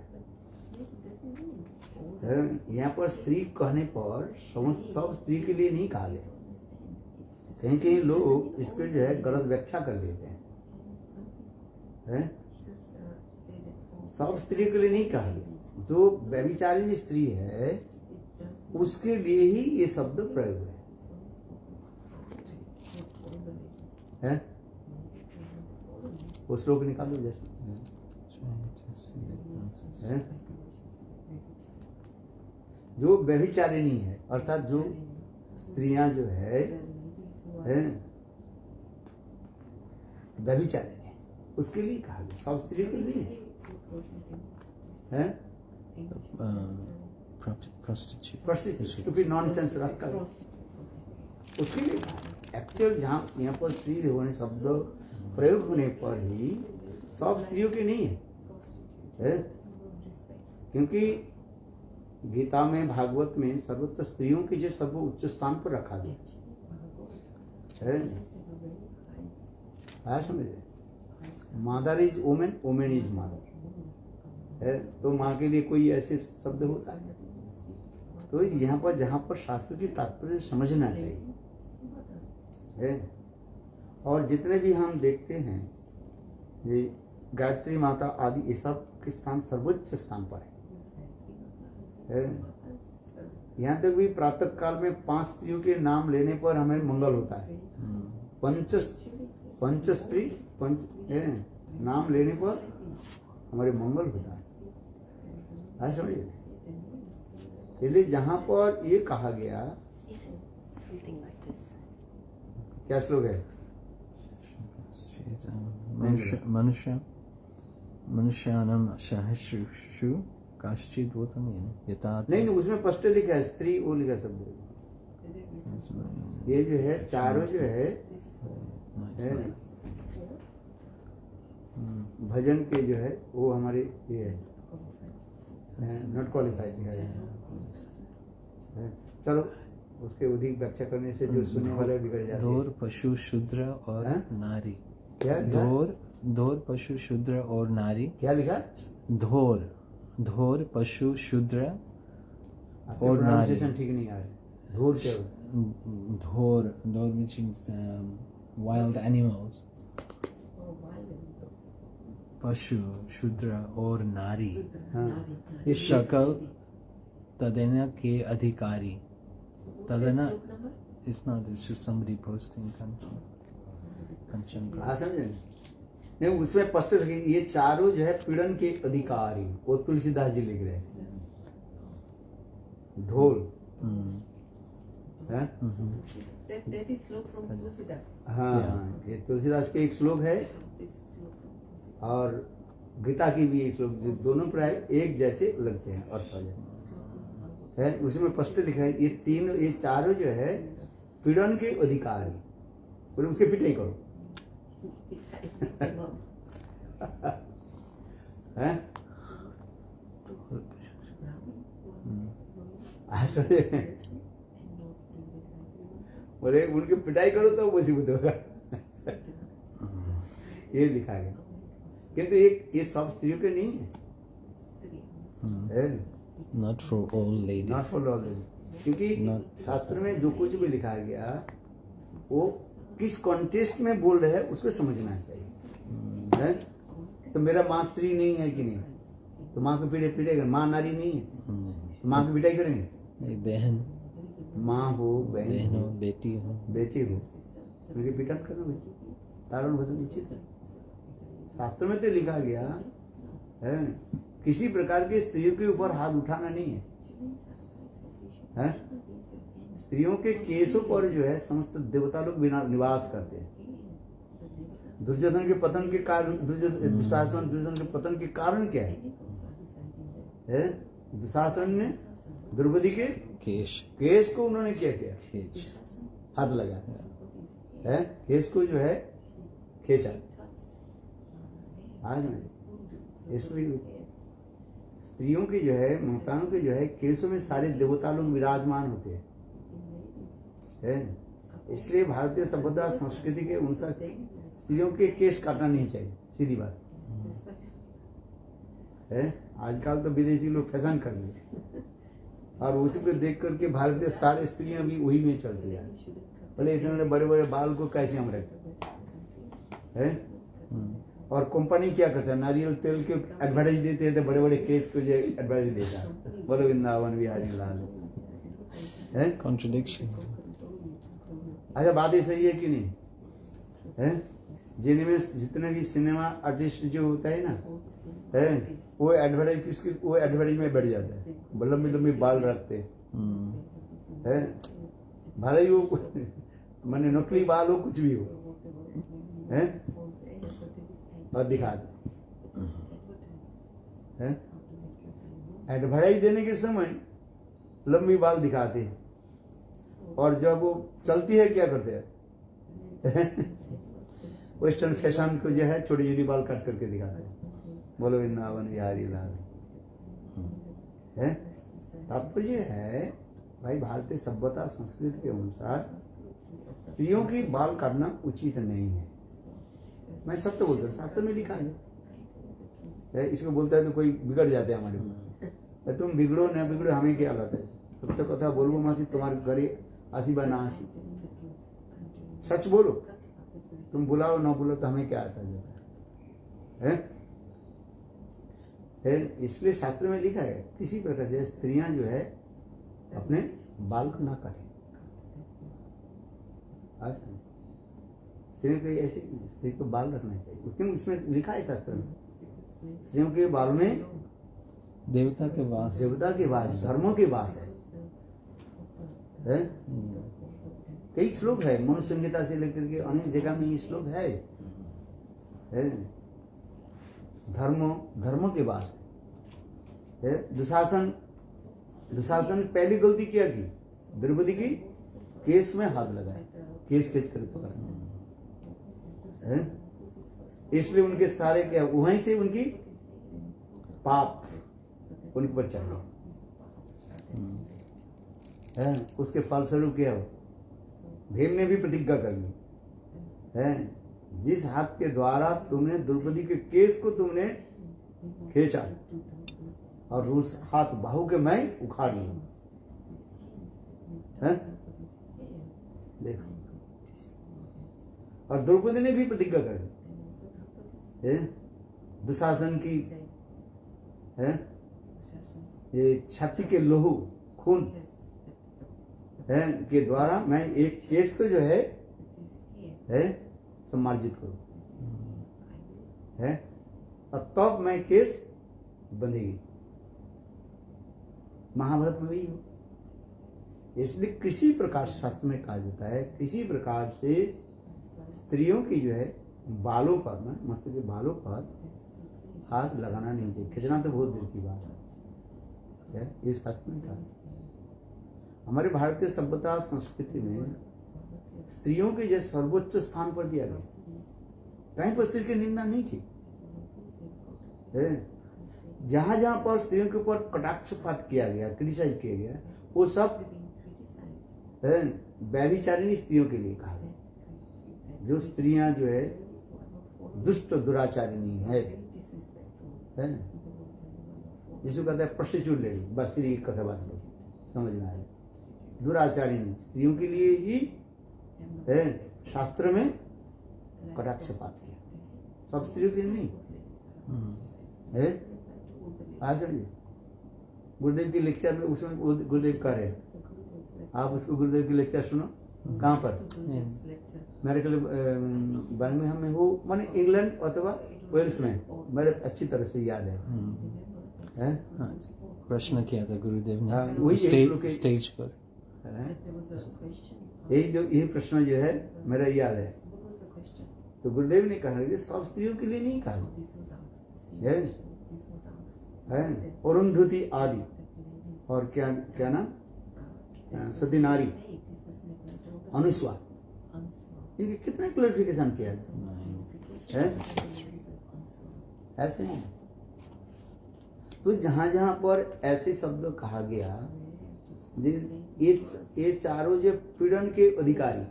है। यहाँ पर स्त्री कहने पर सब स्त्री के लिए नहीं कहा गया। कहीं कहीं लोग इसको जो है गलत व्याख्या कर देते हैं। सब स्त्री के लिए नहीं कहा गया। जो व्यभिचारिणी स्त्री है उसके लिए ही ये शब्द प्रयोग है। वो श्लोक निकालो जैसे है। जो व्यभिचारिणी है अर्थात जो स्त्रियां जो है व्यभिचारिणी है उसके लिए कहा गया, सब स्त्री के लिए है। नॉनसेंस रास्ता उसके लिए एक्चुअल जहाँ यहाँ पर स्त्री होने शब्द प्रयोग होने पर ही सब स्त्रियों के नहीं है। क्योंकि गीता में भागवत में सर्वत्र स्त्रियों की जो सर्व उच्च स्थान पर रखा गया है। आया समझे? Mother is women, women is mother है। तो माँ के लिए कोई ऐसे शब्द होता है? तो यहाँ पर जहाँ पर शास्त्र की तात्पर्य समझना चाहिए है। और जितने भी हम देखते हैं ये गायत्री माता आदि ये सब के स्थान सर्वोच्च स्थान पर है। यहाँ तक भी प्रातः काल में 5 स्त्रियों के नाम लेने पर हमें मंगल होता है। पंच स्त्री नाम लेने पर हमारे मंगल होता है। समझिए? इसलिए जहाँ पर ये कहा गया क्या श्लोक है? मनुष्यानां सहस्रेषु काश्चित् भूतमेन यथा। नहीं, उसमें स्पष्ट लिखा है स्त्री, वो लिखा शब्द। ये जो है चारों जो है भजन के जो है वो हमारे ये है नॉट क्वालिफाइड लिखा है। चलो उसके अधिक व्याख्या करने से जो सुनने वाले बिगड़ जाते हैं। धोर पशु शूद्र और नारी। क्या धोर पशु शूद्र और नारी। क्या लिखा? धोर पशु शूद्र और नारी। ठीक नहीं आ रहा। धोर क्या? धोर which means wild animals। पशु शूद्र और नारी सकल तदन के अधिकारी। तदना it's not, it's just somebody posting Kanchan। समझे? नहीं, उसमें स्पष्ट लिखे ये चारों जो है पीड़न के अधिकारी। वो तुलसीदास जी लिख रहे हैं। ढोल That is श्लोक from Tulsidas। हाँ, ये तुलसीदास के एक श्लोक है और गीता की भी एक श्लोक, दोनों प्राय एक जैसे लगते हैं अर्थ है। उसमें स्पष्ट लिखा है ये चारों जो है पीड़न के अधिकारी। बोले उसके पिटाई करो हैं? बोले उनकी पिटाई करो तो मुसीबत होगा। ये लिखा गया। किंतु ये सब स्त्रियों के नहीं है। Not for all ladies। Not for all ladies। क्योंकि शास्त्र में जो कुछ भी लिखा गया वो किस कॉन्टेक्स्ट में बोल रहे हैं उसको समझना चाहिए है? तो मेरा माँ स्त्री नहीं है कि नहीं, तो माँ को पीड़ेगा। माँ नारी नहीं है तो माँ की पिटाई करेंगे? बहन, माँ हो, बहन हो, बेटी हो, उनकी पिटाई करना तारण भजन उचित है। शास्त्र में तो लिखा गया है किसी प्रकार के स्त्रियों के ऊपर हाथ उठाना नहीं है। स्त्रियों के केसों पर जो है समस्त देवता लोग निवास करते हैं। दुर्योधन के पतन के कारण, दुशासन दुर्योधन के पतन के कारण क्या है? दुशासन ने द्रौपदी के केस को उन्होंने क्या किया? हाथ लगाया है, केस को जो है खींचा। आज इसलिए स्त्रियों की जो है, माताओं के जो है केसों में सारे देवता लोग विराजमान होते हैं है। इसलिए भारतीय सभ्यता संस्कृति के अनुसार स्त्रियों के केस काटना नहीं चाहिए, सीधी बात है। आजकल तो विदेशी लोग फैशन कर लिए और उसी को देख करके भारतीय सारे स्त्रियां भी वही में चलती हैं। भले इतने बड़े बड़े बाल को कैसे हम रखते हैं। और कंपनी क्या करता है, नारियल तेल के एडवर्टाइज देते हैं, तो बड़े बड़े केस को जो एडवर्टाइज देता है, बोलो वृंदावन बिहारी लाल है। Contradiction. अच्छा, बात ये सही है कि नहीं है। जिनमें जितने भी सिनेमा आर्टिस्ट जो होता है ना है, वो एडवर्टाइज किसकी, वो एडवर्टाइज में बैठ जाता है, लंबी लंबी बाल रखते है, भले ही वो मैंने नकली बाल हो कुछ भी हो है, और दिखा दे है। एडवर्टाइज देने के समय लंबी बाल दिखाते हैं और जब वो चलती है क्या करते हैं वेस्टर्न फैशन को जो है छोटी छोटी बाल काट करके दिखाते हैं, बोलो वृंदावन बिहारी लाल है। तात्पर्य है भाई, भारतीय सभ्यता संस्कृति के अनुसार स्त्रियों की बाल काटना उचित नहीं है। मैं सब तो बोलता हूँ, शास्त्र में लिखा है। इसको बोलता है तो कोई बिगड़ जाते हैं हमारे ऊपर, तुम बिगड़ो न बिगड़ो हमें क्या लगता है। सत्य कथा बोलबो मासी तुम्हारे घरे आसी बा ना आसी, सच बोलो, तुम बुलाओ ना बुलाओ तो हमें क्या आता जाता है। इसलिए शास्त्र में लिखा है किसी प्रकार से स्त्रियां जो है अपने बाल को ना काटें। आज स्त्री को ऐसे स्त्री को बाल रखना चाहिए, क्योंकि उसमें लिखा है शास्त्र में स्त्रियों के बाल में देवता के वास, देवता के वास, धर्मों के वास है। कई श्लोक है, मनु संहिता से लेकर के अनेक जगह में ये श्लोक है। धर्म के वास है। दुशासन पहली गलती क्या की, द्रौपदी की केस में हाथ लगाया, केस खींच कर पकड़ा, इसलिए उनके सारे क्या, वहीं से उनकी पाप उनके पर चढ़ गया। उसके फलस्वरूप क्या हो, भीम ने भी प्रतिज्ञा कर ली है, जिस हाथ के द्वारा तुमने द्रौपदी के केस को तुमने खींचा और उस हाथ बाहु के मैं उखाड़ लूं। देखो, और द्रौपदी ने भी प्रतिज्ञा कर ली, दुशासन की है, ये छाती के लोहू खून है के द्वारा मैं एक केस को जो है सम्मार्जित करूं है, और तब मैं केस बंधेगी। महाभारत में वही हो। इसलिए किसी प्रकार शास्त्र में कहा जाता है, किसी प्रकार से स्त्रियों की जो है बालों पर, मस्तक के बालों पर हाथ लगाना नहीं चाहिए। खींचना तो बहुत दूर की बात है, ये शास्त्र में कहा। हमारे भारतीय सभ्यता संस्कृति में स्त्रियों के जैसे सर्वोच्च स्थान पर दिया गया, कहीं पर स्त्री की निंदा नहीं थी। जहां जहां पर स्त्रियों के ऊपर कटाक्षपात किया गया, क्रिटिसाइज किया गया, वो सब व्यभिचारिणी स्त्रियों के लिए कहा गया। जो स्त्रियां जो है दुष्ट दुराचारिणी है, जिसको कहते हैं प्रोस्टिट्यूट लेडी, बस सीधी कथा बात समझ में आए। दुराचारिणी स्त्रियों के लिए ही शास्त्र में कटाक्षपात किया, सब स्त्रियों के लिए नहीं है। आज गुरुदेव के लेक्चर में उसमें गुरुदेव कर रहे, आप उसको गुरुदेव की लेक्चर सुनो। कहाँ पर? मेरे ख्याल बर्मिंघम में हो, माने इंग्लैंड अथवा वेल्स में, मेरे अच्छी तरह से याद है। प्रश्न किया था गुरुदेव ने वही स्टेज पर। यही प्रश्न जो है मेरा याद है। तो गुरुदेव ने कहा कि सब स्त्रियों के लिए नहीं कहा है। अरुंधति आदि और क्या नाम, सती नारी, अनुस्वा, इनके कितने क्लैरिफिकेशन किया है। ऐसे नहीं। तो जहां जहां पर ऐसे शब्द कहा गया ये चारों जो पीड़न के अधिकारी,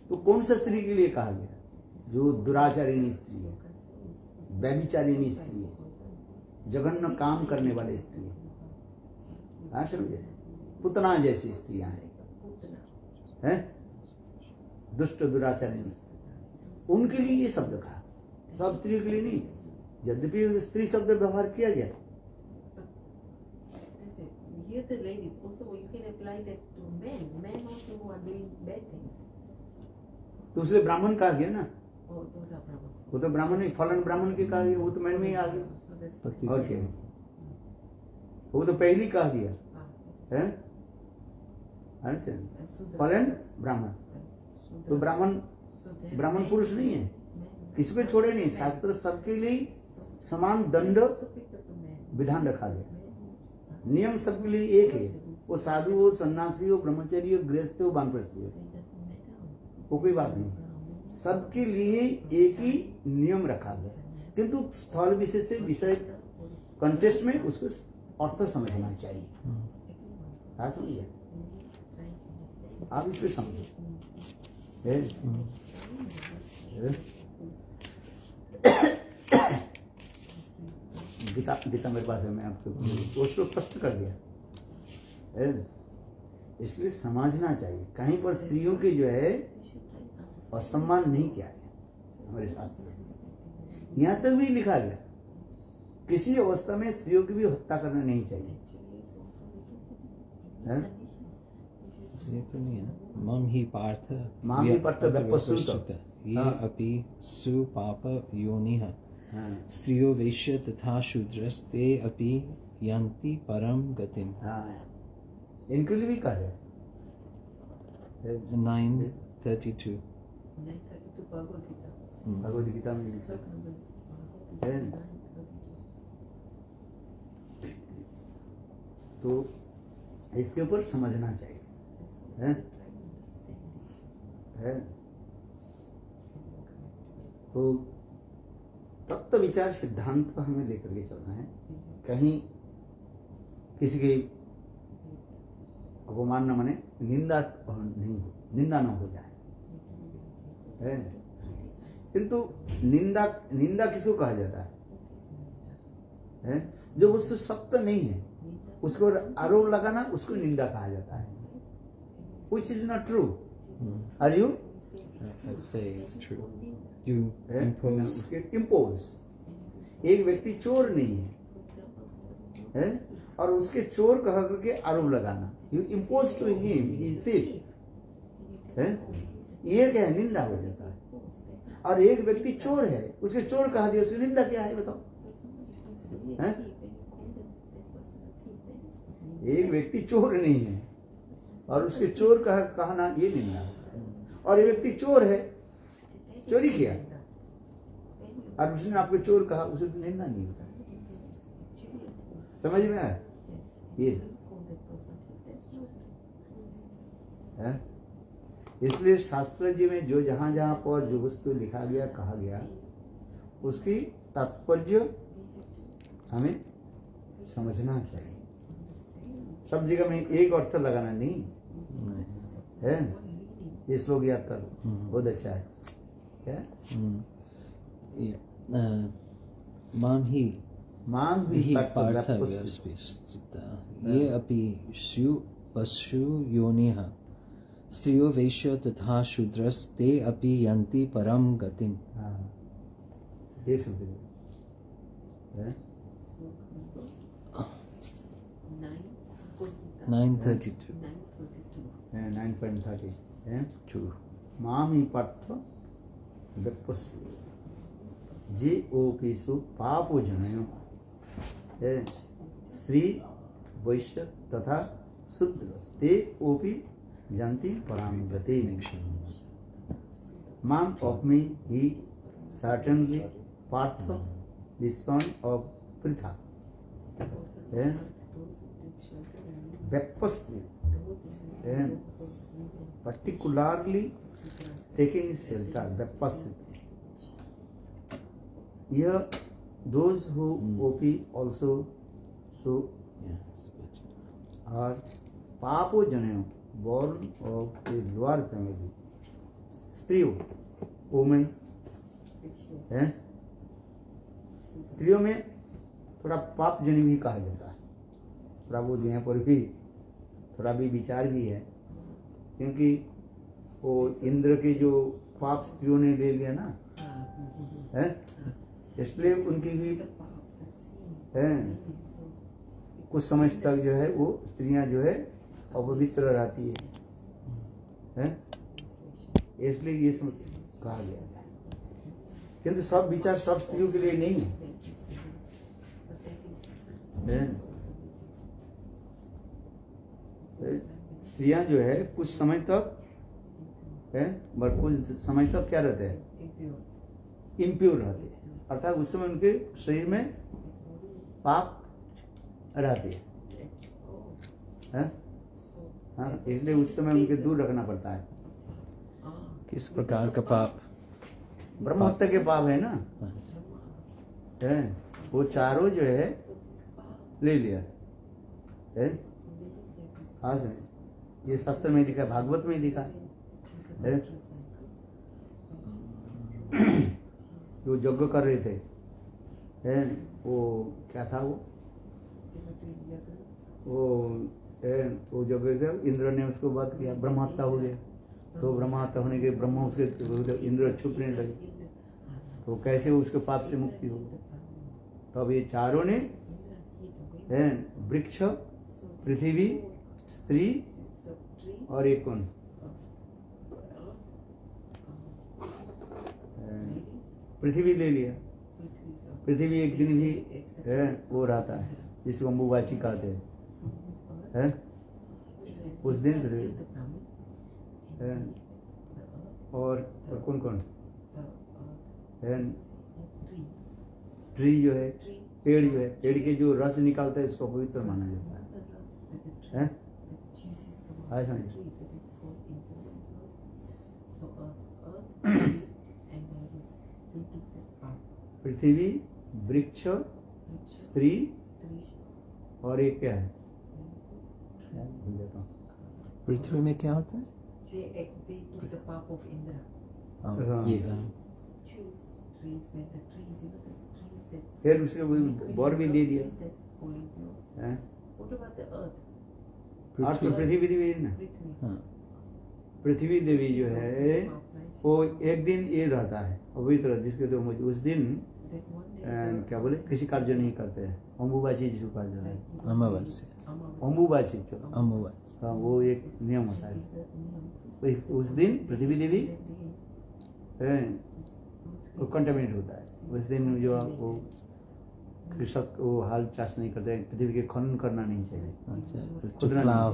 तो कौन सा स्त्री के लिए कहा गया? जो दुराचारिणी स्त्री है, व्यभिचारिणी स्त्री है, जघन्य काम करने वाले स्त्री है, हाँ समझे, पुतना जैसी स्त्रियां हैं, दुष्ट दुराचारिणी, उनके लिए ये शब्द कहा, सब स्त्रियों के लिए नहीं। यद्यपि स्त्री शब्द व्यवहार किया गया, Here the ladies also you can apply that to men also who are doing bad things. तो उसने ब्राह्मण कहा गया ना, Oh, those are Brahmins. वो तो ब्राह्मण नहीं, फलन ब्राह्मण के कहा गया, वो तो मैन में ही आ गया। So that's Pati- ओके, वो तो पहले ही कहा दिया है, अच्छा, फलन ब्राह्मण, तो ब्राह्मण पुरुष नहीं है, किसी को छोड़े नहीं, शास्त्र सबके लिए समान दंड विधान रखा गया, नियम सबके लिए एक है, वो साधु हो, सन्यासी हो, ब्रह्मचारी हो, गृहस्थ हो, वानप्रस्थी हो, वो कोई बात नहीं, सबके लिए एक ही नियम रखा गया, किंतु स्थल विशेष से विषय कंटेस्ट में उसको अर्थ समझना चाहिए। हाँ समझिए, आप इसमें समझो, गीता मेरे पास है, मैं आपको उसको स्पष्ट कर दिया, इसलिए समझना चाहिए, कहीं पर स्त्रियों के जो है असम्मान नहीं किया गया हमारे शास्त्र में, यहाँ तक भी लिखा गया किसी अवस्था में स्त्रियों की भी हत्या करना नहीं चाहिए, ये तो नहीं है। मम ही पार्थ व्यपश्रुत, ये अपि सुपाप योनिः हाँ, स्त्रियो वैश्य तथा शूद्रस्ते अपि यन्ति परम गतिम। हाँ, इनके लिए भी कहा है 9:32 9:32 Bhagavad Gita. भगवद गीता में लिखा Sloka number है। 9:32. तो इसके ऊपर समझना चाहिए, है? है? तो तत्व विचार सिद्धांत पर हमें लेकर के चलना है, कहीं किसी की अपमान न माने, निंदा नहीं हो, निंदा न हो जाए, है? किंतु निंदा किसको कहा जाता है? जो वस्तु सत्य नहीं है उसको आरोप लगाना, उसको निंदा कहा जाता है, which is not true. Are you? I say it's true. You impose. impose. एक व्यक्ति चोर नहीं है, और उसके चोर कह करके आरोप लगाना, you impose to him is thief, है? ये क्या है? निंदा हो जाता है। और एक व्यक्ति चोर है, उसके चोर कहा दिया, उसकी निंदा क्या है बताओ? है? एक व्यक्ति चोर नहीं है और उसके चोर कहना ये निंदा है, और एक व्यक्ति चोर है, चोरी किया और उसने आपको चोर कहा, उसे तो निंदा नहीं होता। समझ में आया? ये है, इसलिए शास्त्र जी में जो जहां जहां पर जो वस्तु लिखा गया, कहा गया, उसकी तात्पर्य हमें समझना चाहिए। सब जगह में एक अर्थ लगाना नहीं है। ये श्लोक याद कर लो, बहुत अच्छा है। क्या? माम ही पार्थ व्यवस्थिता ये अपि पशु योनिः स्त्रियो वैश्य तथा शूद्रस्ते अपि यन्ति परम गतिम। ये सुन है 9:32 9.30 है। माम ही पार्थ व्यपस्य जे ओपेशु पापो जनयो है स्त्री वैश्य तथा शूद्र ते ओपि जानती पराम गति। Mom of me, he certainly Partha, the son of Pritha. Baptist, and particularly taking shelter, Baptist. Here, those who OP also so are पापो जनेऊ born of a lower family, स्त्रियों, women, है स्त्रियों में थोड़ा पाप जनी भी कहा जाता है। थोड़ा वो यहाँ पर भी थोड़ा भी विचार भी है, क्योंकि वो इंद्र के जो पाप स्त्रियों ने ले लिया ना, है इसलिए उनकी भी है कुछ समय तक जो है वो स्त्रियां जो है अपवित्र रहती है, इसलिए ये सब कहा गया है। किंतु सब विचार सब स्त्रियों के लिए नहीं है। स्त्रियां जो है कुछ समय तक है, बट कुछ समय तक क्या रहते हैं, इम्प्योर रहते हैं, अर्थात उस समय उनके शरीर में पाप रहते हैं। हाँ, इसलिए उस समय उनके दूर रखना पड़ता है। किस प्रकार का पाप? ब्रह्म हत्या के पाप है ना, है वो चारों जो है ले लिया है। हाँ ये शास्त्र में लिखा, भागवत में लिखा है। जो यज्ञ कर रहे थे है, वो क्या था वो यज्ञ थे, इंद्र ने उसको बात किया, ब्रह्म हत्या हो गया। तो ब्रह्म हत्या होने के ब्रह्म उसके इंद्र छुपने लगे, तो कैसे उसके पाप से मुक्ति हो। तो अब ये चारों ने है, वृक्ष, पृथ्वी, स्त्री और एक कौन, पृथ्वी ले लिया। पृथ्वी एक दिन भी है वो रहता है, जिसको अम्बुबाची कहते हैं, उस दिन पृथ्वी है। और कौन कौन है, ट्री जो है, पेड़ जो है, पेड़ के जो रस निकालता है उसको पवित्र माना जाता है। हाँ समझ, पृथ्वी, वृक्ष, स्त्री और एक क्या है, भूल जाता हूँ। पृथ्वी में क्या होता है? They took the path of Indra. हाँ, ये Trees, when the trees, you know, the trees that. फिर उसके बर भी दे दिया। हैं? What about the earth? और तो पृथ्वी देवी है ना, Prithvi. हाँ, पृथ्वी देवी जो है वो एक दिन ये रहता है पवित्र, जिसके तो मुझे उस दिन क्या बोले किसी कार्य नहीं करते हैं, अम्बुबाची जिसको कहा जाता है, अमावस्या, अम्बुबाची, चलो अमावस्या। हाँ वो एक नियम होता है। उस दिन पृथ्वी देवी वो कंटेमिनेट होता है। उस दिन जो वो कृषक वो हाल चाष नहीं करते, पृथ्वी के खनन करना नहीं चाहिए। अच्छा, खुदरा प्लाव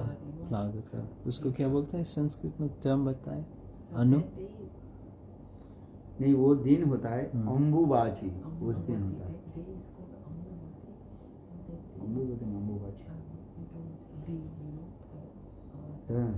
उसको क्या बोलते हैं संस्कृत में, टर्म बताए? अनु नहीं, वो दिन होता है अम्बुबाची, उस दिन होता है अम्बुबाची। हाँ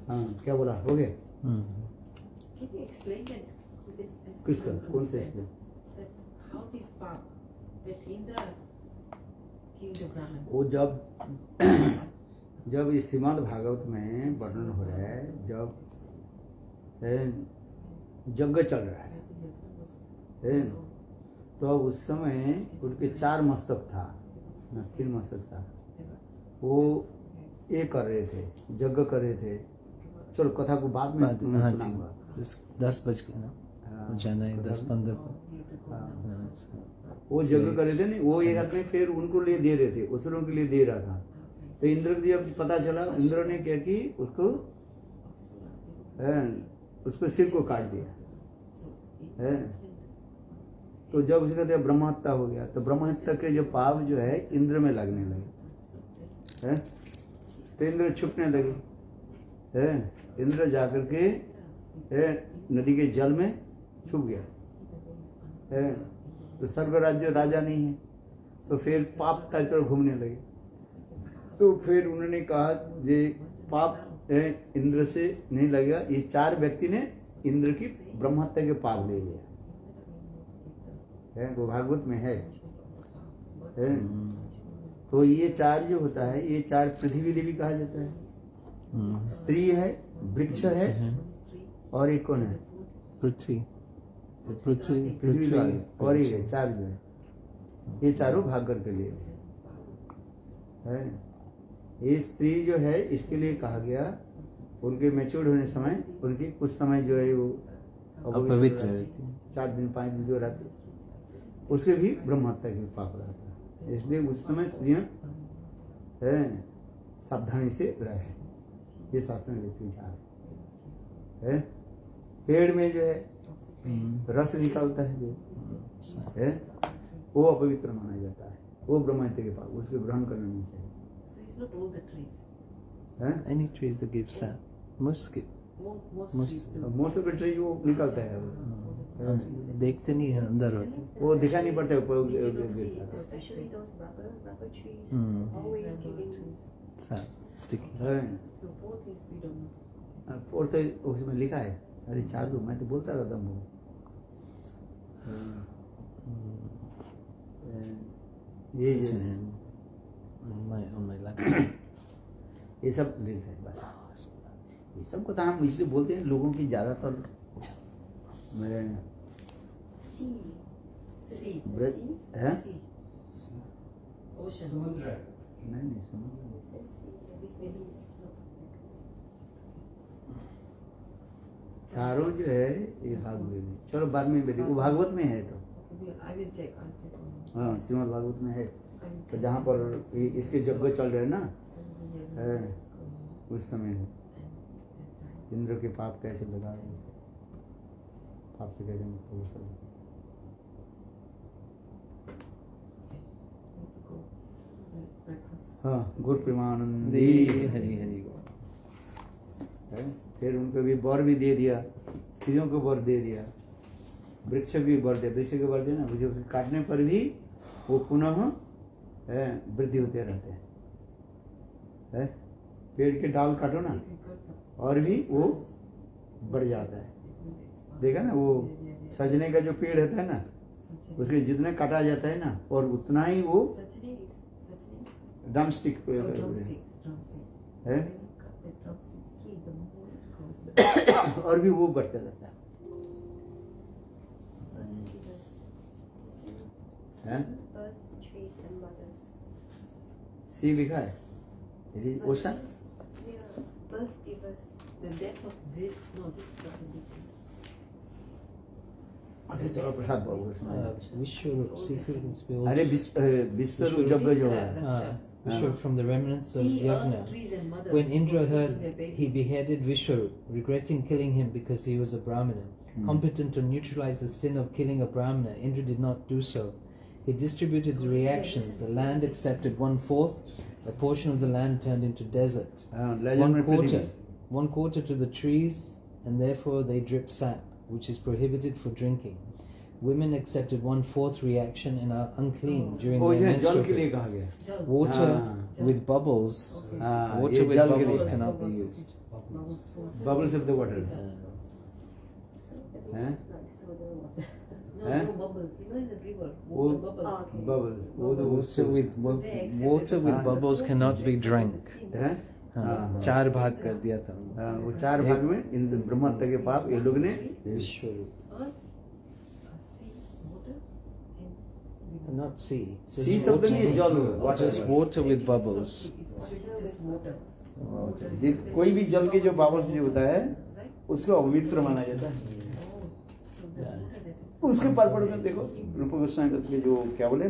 हाँ, क्या बोला, हो गया? Can you explain that? किसका, कौन से? That how this path that Indra killed the Brahman. वो जब इस श्रीमद् भागवत में वर्णन हो रहा है, जब यज्ञ चल रहा है, तो उस समय उनके 4 मस्तक था ना 3 मस्तक था, वो ये कर रहे थे, यज्ञ कर रहे थे। चलो कथा को बाद में तुम्हें हाँ सुनाऊंगा। जी 10 बज के ना हाँ, जाना है कथा 10-15 हाँ। हाँ। वो यज्ञ कर रहे थे नहीं, वो एक आदमी फिर उनको लिए दे रहे थे, उसरों के लिए दे रहा था। तो इंद्र को जब पता चला, इंद्र ने क्या की उसको सिर को काट दिया है। तो जब उसका जब ब्रह्म हत्या हो गया, तो ब्रह्म हत्या के जो पाप जो है इंद्र में लगने लगे है। तो इंद्र छुपने लगे है। इंद्र जाकर के नदी के जल में छुप गया है। तो स्वर्ग राज्य राजा नहीं है, तो फिर पाप की तरफ घूमने लगे। तो फिर उन्होंने कहा ये पाप इंद्र से नहीं लगेगा। ये 4 व्यक्ति ने इंद्र की ब्रह्म हत्या के पाप ले लिया है, वो भागवत में है। तो ये 4 जो होता है, ये 4 पृथ्वी देवी कहा जाता है। स्त्री है, वृक्ष है, और एक कौन है? पृथ्वी वाले, और एक है 4 जो है, ये चारों भाग करके लिए है। ये स्त्री जो है इसके लिए कहा गया, उनके मैच्योर्ड होने समय उनकी कुछ समय जो है वो अपवित्र रहती, 4 दिन 5 दिन जो रहते, उसके भी ब्रह्म हत्या के पाप रहता है। इसलिए उस समय स्त्रियां सावधानी से रहे, ये शास्त्र में विचार है। पेड़ में जो है रस निकलता है जो है, वो अपवित्र माना जाता है, वो ब्रह्म हत्या के पाप, उसके ग्रहण करना नहीं चाहिए। So it's not all the trees. any trees that give sap, most give, Most Most- trees do. Most of tree वो निकलता है वो। देखते नहीं है अंदर होते। वो दिखाई नहीं पड़ता ऊपर You cannot see, गिरता especially those rubber trees, always giving trees. sap sticky। है। So 4 trees we don't know. और तो उसमें लिखा है, अरे 4 दो, मैं तो बोलता रहता हूँ। ये on my lap। ये सब लिख है बस। ये सब को तो हम इसलिए बोलते हैं, लोगों की ज्यादातर मैं Sea. Sea. है Sea. Ocean. समुद्र है। नहीं समझ This maybe is not. चारों जो है ये भागवत में, चलो बाद में भी देखो, भागवत में है तो I will check. I'll check on. हाँ श्रीमद् भागवत में है। I will तो check. जहाँ पर इसके यज्ञ चल रहे हैं ना, है। उस समय है इंद्र के पाप कैसे लगा, पाप से कैसे मुक्त हो सब। हाँ गुरु प्रेमानंदी हरि हरि है। फिर उनको भी वर भी दे दिया, स्त्रियों को वर दे दिया, वृक्ष भी वर दिया, वृक्ष के वर दिया ना, मुझे उसे काटने पर भी वो पुनः वृद्धि होते रहते हैं। पेड़ के डाल काटो ना और भी वो बढ़ जाता है। देखा ना, वो सजने का जो पेड़ होता है ना, उसके जितने काटा जाता है ना, और उतना ही वो ड्रम स्टिक है और भी वो बढ़ता रहता है। सी लिखा है, it is ocean. Birth givers. The death of this. No, this is not a big. अच्छा चलो प्रसाद बाबू सुनाइए। Vishwarup secret spilled। अरे विश्वरूप यज्ञ जो है, Vishwarup from the remnants of See, all the Yajna। trees and mothers. When Indra who are heard, killing their babies. he beheaded Vishwarup, regretting killing him because he was a Brahmana. Competent to neutralize the sin of killing a Brahmana, Indra did not do so. He distributed the reactions. The land accepted 1/4, a portion of the land turned into desert. One quarter to the trees, and therefore they dripped sap, which is prohibited for drinking. Women accepted 1/4 reaction and are unclean during वो their ये menstrual जल के लिए period. कहा गया। Jal. Water हाँ। with bubbles, हाँ, water ये with जल के bubbles लिए cannot be used. Bubbles for. Bubbles of the water हैं, No, हैं? no bubbles. You know in the river, वो bubbles. बबल्स वो तो Water with So they accepted water with हाँ। bubbles cannot be drank. हैं। हाँ, 4 भाग कर दिया था। हाँ, वो 4 भाग में इन ब्रह्म हत्या के पाप ये लोग ने विश्वरूप। Earth, sea, water, and not sea. सी शब्द नहीं है, जल water. Just water with bubbles. कोई भी जल के जो बाबल्स जो होता है उसको अपवित्र माना जाता है। उसके परपड़ में देखो रूप गोस्वामी के जो क्या बोले,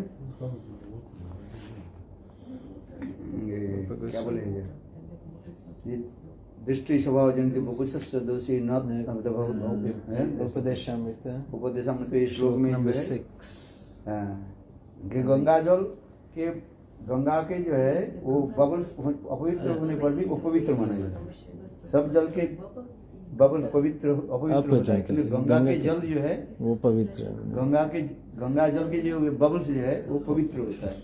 क्या बोले ये दृष्टि स्वभाव जनित बुकुशस्य दोषी न Upadeshamrita. उपदेशामृत इस श्लोक में Number जो है, 6. कि गंगा जल के, गंगा के जो है वो बबल्स अपवित्र होने पर भी वो पवित्र माना जाता है। सब जल के बबल पवित्र अपवित्र होता है, क्योंकि गंगा के जल जो है वो पवित्र। गंगा जल के जो बबल्स जो है वो पवित्र होता है।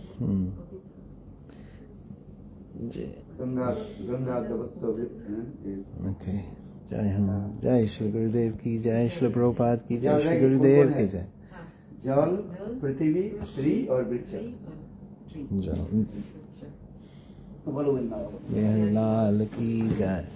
जी। गंगा ओके, जय हनुमान, जय श्री गुरुदेव की जय, श्री प्रभुपाद की जय, श्री गुरुदेव की जय। जल, पृथ्वी, स्त्री और वृक्ष। जय बोलो वृंदावन। लाल की जय।